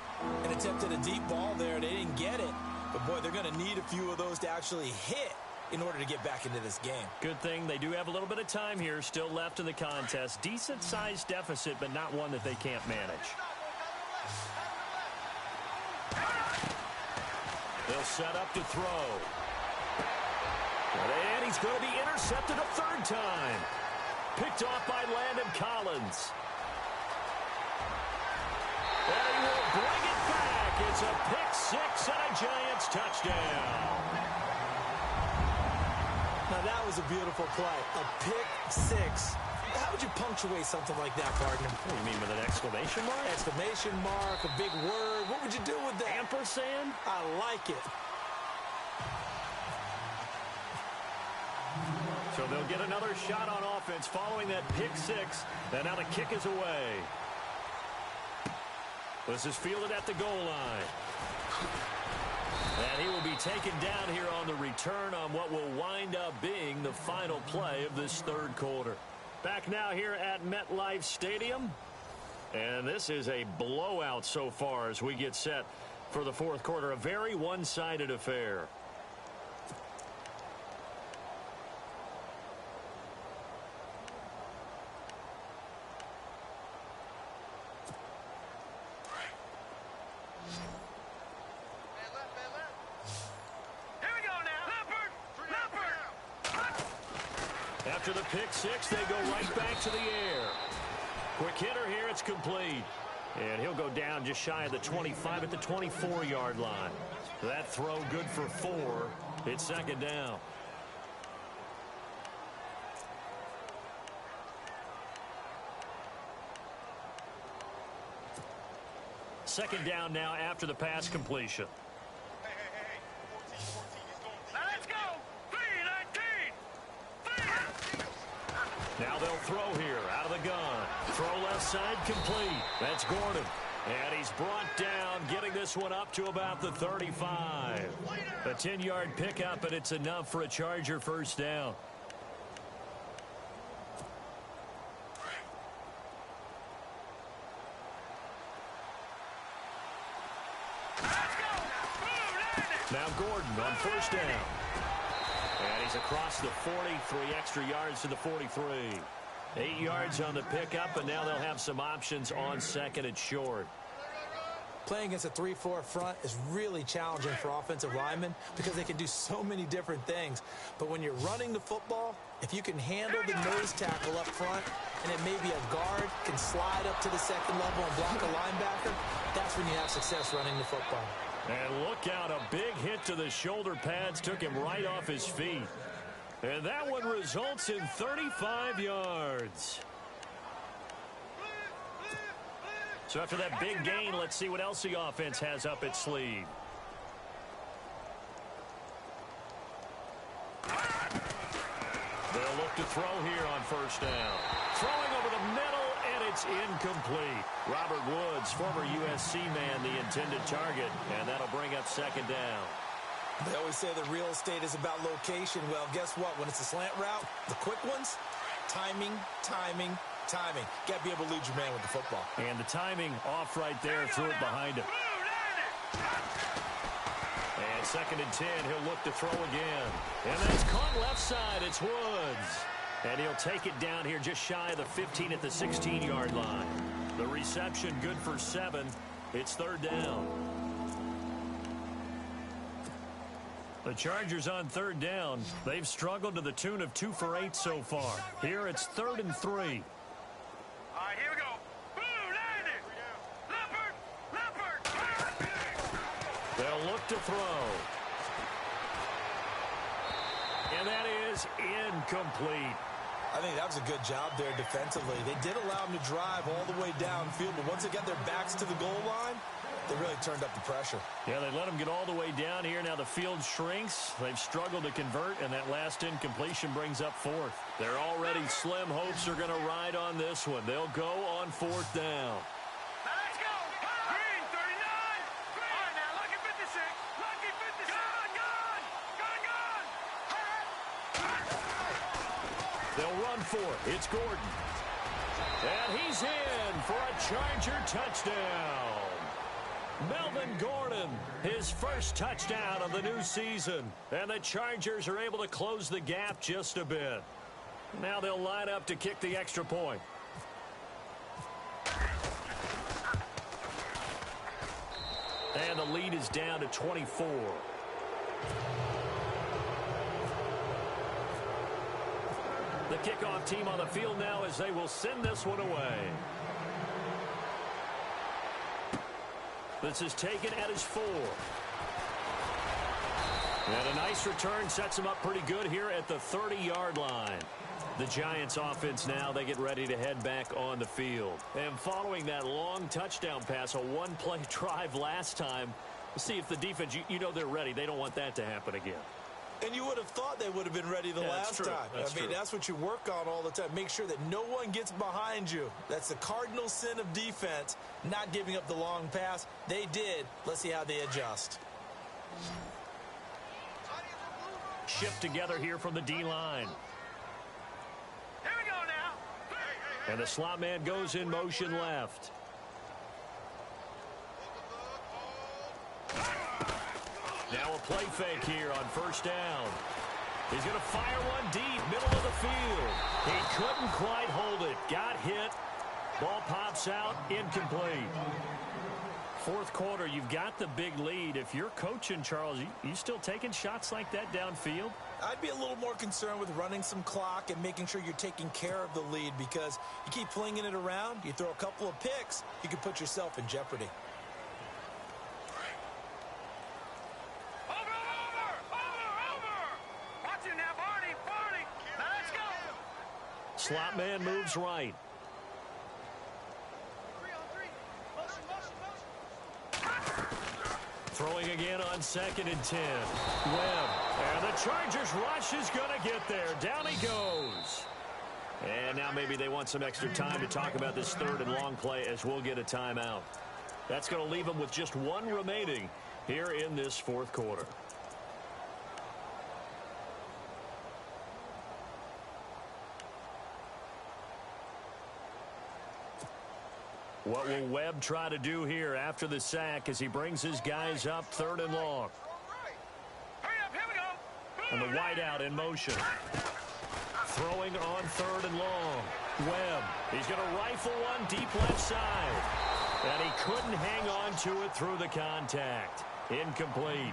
An attempt at a deep ball there. They didn't get it. But, boy, they're going to need a few of those to actually hit in order to get back into this game. Good thing they do have a little bit of time here still left in the contest. Decent-sized deficit, but not one that they can't manage. They'll set up to throw. And he's going to be intercepted a 3rd time. Picked off by Landon Collins. And he will bring it back. It's a pick 6 and a Giants touchdown. Now that was a beautiful play. A pick 6. How would you punctuate something like that, partner? What do you mean, with an exclamation mark? Exclamation mark, a big word. What would you do with that? Ampersand? I like it. So they'll get another shot on offense following that pick six. And now the kick is away. This is fielded at the goal line. And he will be taken down here on the return on what will wind up being the final play of this third quarter. Back now here at MetLife Stadium. And this is a blowout so far as we get set for the fourth quarter. A very one-sided affair. After the pick six, they go right back to the air. Quick hitter here, it's complete. And he'll go down just shy of the 25 at the 24-yard line. That throw good for 4. It's second down. Second down now after the pass completion. Now they'll throw here out of the gun. Throw left side complete. That's Gordon. And he's brought down, getting this one up to about the 35. A 10-yard pickup, and it's enough for a Charger first down. Now Gordon on first down. And he's across the 40, 3 extra yards to the 43. 8 yards on the pickup, and now they'll have some options on second and short. Playing against a 3-4 front is really challenging for offensive linemen because they can do so many different things. But when you're running the football, if you can handle the nose tackle up front, and it may be a guard can slide up to the second level and block a linebacker, that's when you have success running the football. And look out, a big hit to the shoulder pads took him right off his feet. And that one results in 35 yards. So after that big gain, let's see what else the offense has up its sleeve. They'll look to throw here on first down. Throwing over the middle, and it's incomplete. Robert Woods, former USC man, the intended target, and that'll bring up second down. They always say that real estate is about location. Well, guess what? When it's a slant route, the quick ones, timing, timing, timing. Got to be able to lead your man with the football. And the timing off right there, threw it behind him. And second and 10, he'll look to throw again. And that's caught left side. It's Woods. And he'll take it down here just shy of the 15 at the 16-yard line. The reception good for 7. It's third down. The Chargers on third down. They've struggled to the tune of 2 for 8 so far. Here it's 3rd and 3. All right, here we go. Boom, landed. Leopard. They'll look to throw. And that is incomplete. I think that was a good job there defensively. They did allow them to drive all the way downfield, but once they got their backs to the goal line, they really turned up the pressure. Yeah, they let them get all the way down here. Now the field shrinks. They've struggled to convert, and that last incompletion brings up 4th. They're already slim hopes are going to ride on this one. They'll go on 4th down. Let's go. Green, 39. Green. All right, now, lucky 56. Lucky 56. Gun. They'll run for it. It's Gordon. And he's in for a Charger touchdown. Melvin Gordon, his first touchdown of the new season. And the Chargers are able to close the gap just a bit. Now they'll line up to kick the extra point. And the lead is down to 24. The kickoff team on the field now as they will send this one away. This is taken at his 4. And a nice return sets him up pretty good here at the 30-yard line. The Giants offense now, they get ready to head back on the field. And following that long touchdown pass, a one-play drive last time, we'll see if the defense, you know they're ready. They don't want that to happen again. And you would have thought they would have been ready the last time. I mean, that's what you work on all the time. Make sure that no one gets behind you. That's the cardinal sin of defense, not giving up the long pass. They did. Let's see how they adjust. Shift together here from the D-line. Here we go now. And the slot man goes in motion left. Now a play fake here on first down. He's going to fire one deep, middle of the field. He couldn't quite hold it. Got hit. Ball pops out, incomplete. Fourth quarter, you've got the big lead. If you're coaching, Charles, you still taking shots like that downfield? I'd be a little more concerned with running some clock and making sure you're taking care of the lead, because you keep flinging it around, you throw a couple of picks, you can put yourself in jeopardy. Slot man moves right. Throwing again on 2nd and 10. Webb. And the Chargers rush is going to get there. Down he goes. And now maybe they want some extra time to talk about this 3rd and long play, as we'll get a timeout. That's going to leave them with just one remaining here in this 4th quarter. What will Webb try to do here after the sack as he brings his guys up 3rd and long? Hurry up, here we go. And the wideout in motion. Throwing on 3rd and long. Webb. He's going to rifle one deep left side. And he couldn't hang on to it through the contact. Incomplete.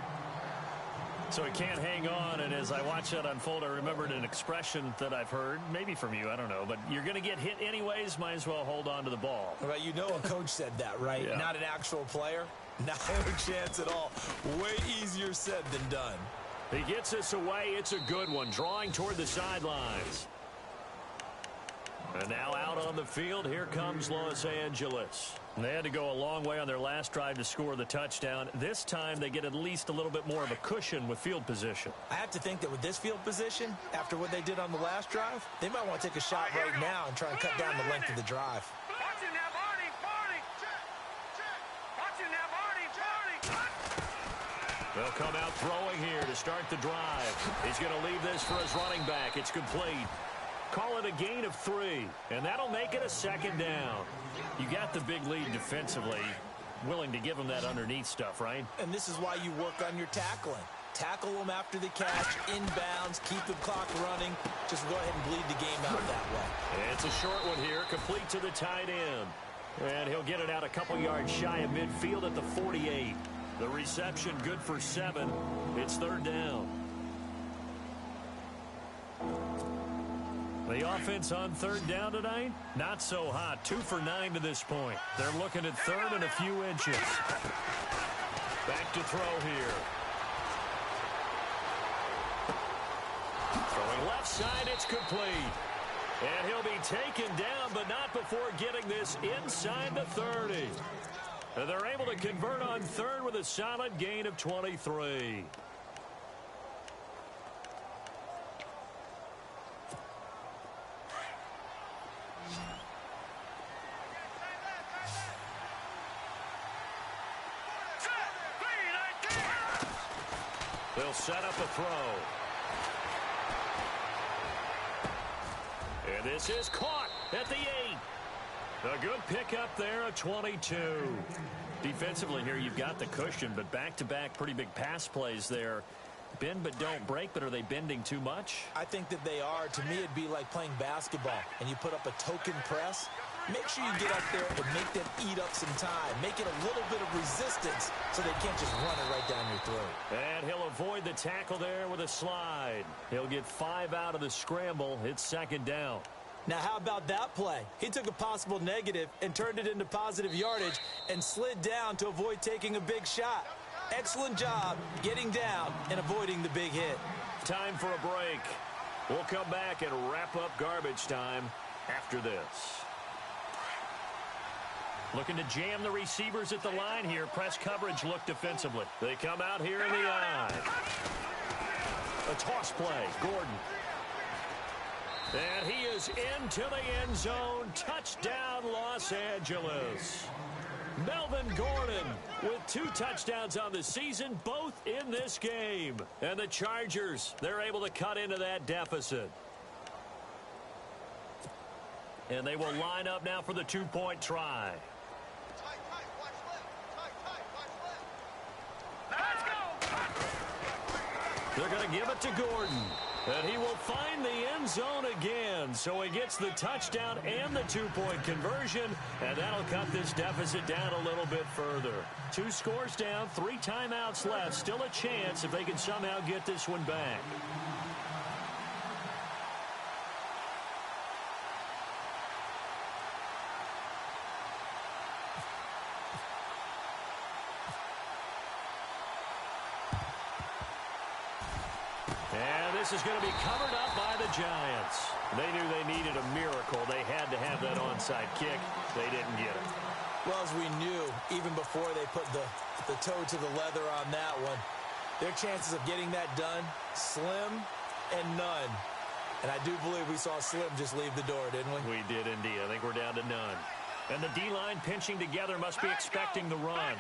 So he can't hang on, and as I watch that unfold, I remembered an expression that I've heard, maybe from you, I don't know, but you're going to get hit anyways, might as well hold on to the ball. Right, you know a coach said that, right? Yeah. Not an actual player. Not a chance at all. Way easier said than done. He gets this away. It's a good one, drawing toward the sidelines. And now out on the field, here comes Los Angeles. They had to go a long way on their last drive to score the touchdown. This time they get at least a little bit more of a cushion with field position. I have to think that with this field position, after what they did on the last drive, they might want to take a shot right now and try and cut down the length of the drive. Watch it now, Barney, Barney. Watch it now, Barney, Barney. They'll come out throwing here to start the drive. He's going to leave this for his running back. It's complete. Call it a gain of 3, and that'll make it a 2nd down. You got the big lead defensively, willing to give them that underneath stuff, right? And this is why you work on your tackling. Tackle them after the catch, inbounds, keep the clock running. Just go ahead and bleed the game out that way. It's a short one here, complete to the tight end. And he'll get it out a couple yards shy of midfield at the 48. The reception good for 7. It's 3rd down. The offense on 3rd down tonight, not so hot. 2 for 9 to this point. They're looking at 3rd and a few inches. Back to throw here. Throwing left side, it's complete. And he'll be taken down, but not before getting this inside the 30. And they're able to convert on 3rd with a solid gain of 23. They'll set up a throw. And this is caught at the 8. A good pickup there at 22. Defensively here, you've got the cushion, but back-to-back pretty big pass plays there. Bend but don't break, but are they bending too much? I think that they are. To me, it'd be like playing basketball, and you put up a token press. Make sure you get up there and make them eat up some time. Make it a little bit of resistance so they can't just run it right down your throat. And he'll avoid the tackle there with a slide. He'll get 5 out of the scramble. It's 2nd down. Now, how about that play? He took a possible negative and turned it into positive yardage and slid down to avoid taking a big shot. Excellent job getting down and avoiding the big hit. Time for a break. We'll come back and wrap up garbage time after this. Looking to jam the receivers at the line here. Press coverage look defensively. They come out here in the eye. A toss play. Gordon. And he is into the end zone. Touchdown, Los Angeles. Melvin Gordon with 2 touchdowns on the season, both in this game. And the Chargers, they're able to cut into that deficit. And they will line up now for the 2-point try. They're going to give it to Gordon. And he will find the end zone again. So he gets the touchdown and the 2-point conversion. And that'll cut this deficit down a little bit further. 2 scores down, 3 timeouts left. Still a chance if they can somehow get this one back. This is going to be covered up by the Giants. They knew they needed a miracle. They had to have that onside kick. They didn't get it. Well, as we knew, even before they put the toe to the leather on that one, their chances of getting that done, slim and none. And I do believe we saw Slim just leave the door, didn't we? We did indeed. I think we're down to none. And the D-line pinching together must be expecting the run.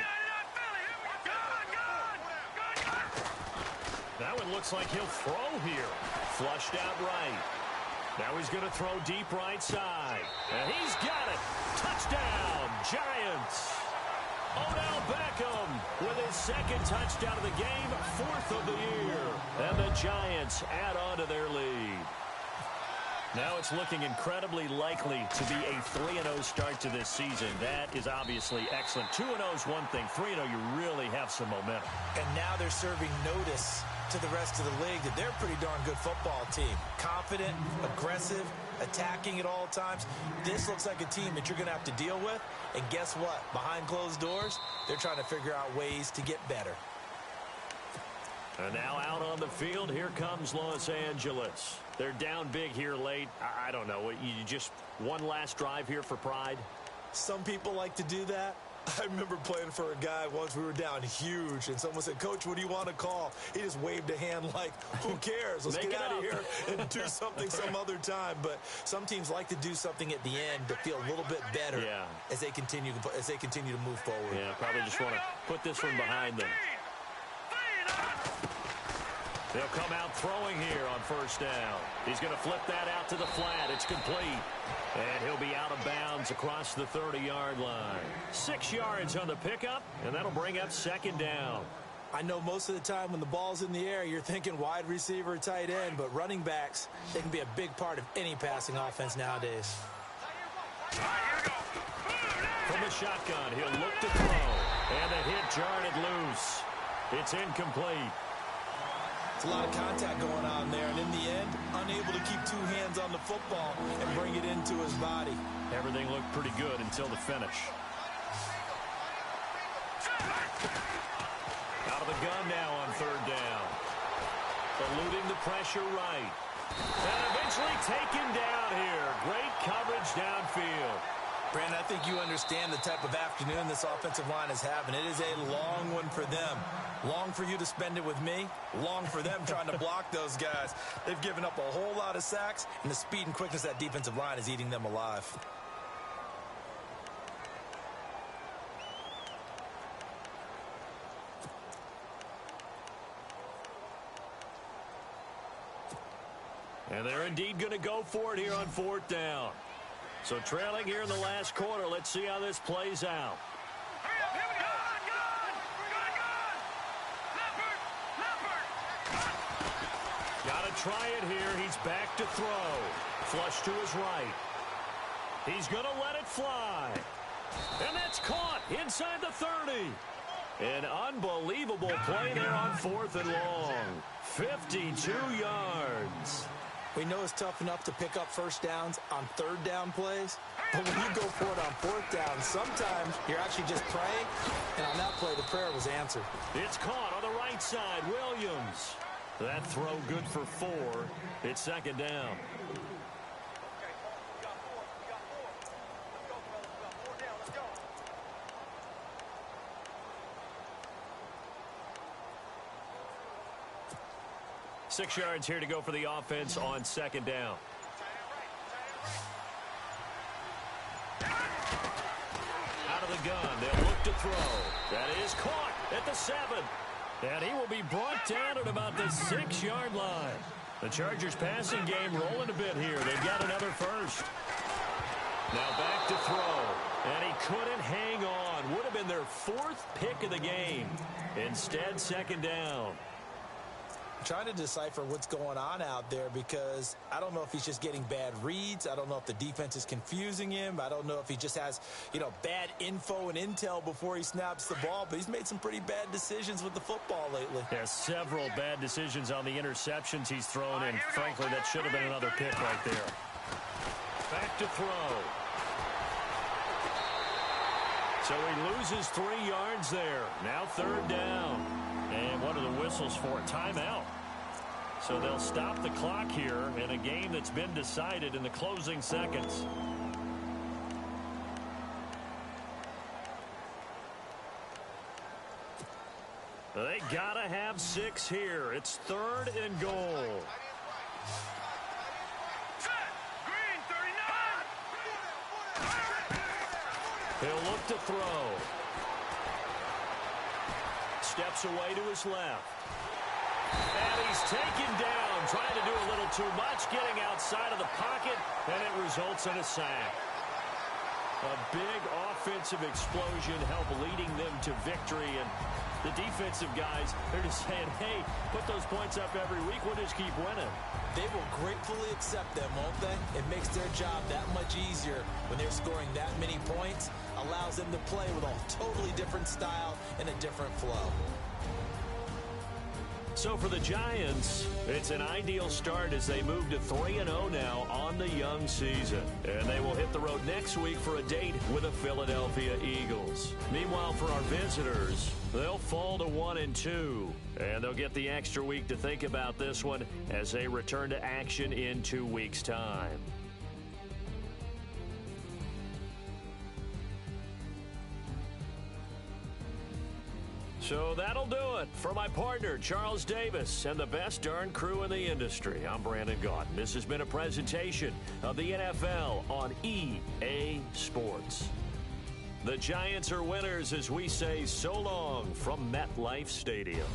That one looks like he'll throw here. Flushed out right. Now he's going to throw deep right side. And he's got it. Touchdown, Giants. Odell Beckham with his 2nd touchdown of the game, 4th of the year. And the Giants add on to their lead. Now it's looking incredibly likely to be a 3-0 start to this season. That is obviously excellent. 2-0 is one thing. 3-0, you really have some momentum. And now they're serving notice to the rest of the league that they're a pretty darn good football team. Confident, aggressive, attacking at all times. This looks like a team that you're going to have to deal with. And guess what? Behind closed doors, they're trying to figure out ways to get better. And now out on the field, here comes Los Angeles. They're down big here late. I don't know. You just one last drive here for pride? Some people like to do that. I remember playing for a guy once. We were down huge, and someone said, "Coach, what do you want to call?" He just waved a hand like, "Who cares? Let's get out of here and do something some other time." But some teams like to do something at the end to feel a little bit better as they continue to move forward. Yeah, probably just want to put this one behind them. They'll come out throwing here on 1st down. He's going to flip that out to the flat. It's complete. And he'll be out of bounds across the 30-yard line. 6 yards on the pickup, and that'll bring up 2nd down. I know most of the time when the ball's in the air, you're thinking wide receiver, tight end, but running backs, they can be a big part of any passing offense nowadays. From the shotgun, he'll look to throw. And the hit jarred it loose. It's incomplete. It's a lot of contact going on there, and in the end, unable to keep 2 hands on the football and bring it into his body. Everything looked pretty good until the finish. Out of the gun now on 3rd down. Eluding the pressure right. And eventually taken down here. Great coverage downfield. Brandon, I think you understand the type of afternoon this offensive line is having. It is a long one for them. Long for you to spend it with me. Long for them trying to block those guys. They've given up a whole lot of sacks, and the speed and quickness of that defensive line is eating them alive. And they're indeed going to go for it here on 4th down. So trailing here in the last quarter. Let's see how this plays out. Got to try it here. He's back to throw. Flush to his right. He's going to let it fly. And that's caught inside the 30. An unbelievable play there on 4th and long. 52 yards. We know it's tough enough to pick up 1st downs on 3rd down plays, but when you go for it on 4th down, sometimes you're actually just praying, and on that play, the prayer was answered. It's caught on the right side. Williams. That throw good for 4. It's 2nd down. 6 yards here to go for the offense on second down. Out of the gun, they'll look to throw. That is caught at the 7. And he will be brought down at about the 6-yard line. The Chargers passing game rolling a bit here. They've got another first. Now back to throw. And he couldn't hang on. Would have been their 4th pick of the game. Instead, second down. Trying to decipher what's going on out there because I don't know if he's just getting bad reads. I don't know if the defense is confusing him. I don't know if he just has, bad info and intel before he snaps the ball. But he's made some pretty bad decisions with the football lately. There's several bad decisions on the interceptions he's thrown, and frankly, that should have been another pick right there. Back to throw. So he loses 3 yards there. Now third down. And what are the whistles for? Timeout. So they'll stop the clock here in a game that's been decided in the closing seconds. They gotta have 6 here. It's 3rd and goal. Green, 39. He'll look to throw. Steps away to his left. And he's taken down, trying to do a little too much, getting outside of the pocket, and it results in a sack. A big offensive explosion helped leading them to victory, and the defensive guys, they're just saying, hey, put those points up every week, we'll just keep winning. They will gratefully accept them, won't they? It makes their job that much easier when they're scoring that many points, allows them to play with a totally different style and a different flow. So for the Giants, it's an ideal start as they move to 3-0 now on the young season. And they will hit the road next week for a date with the Philadelphia Eagles. Meanwhile, for our visitors, they'll fall to 1-2. And they'll get the extra week to think about this one as they return to action in 2 weeks' time. So that'll do it for my partner, Charles Davis, and the best darn crew in the industry. I'm Brandon Gaudin. This has been a presentation of the NFL on EA Sports. The Giants are winners as we say so long from MetLife Stadium.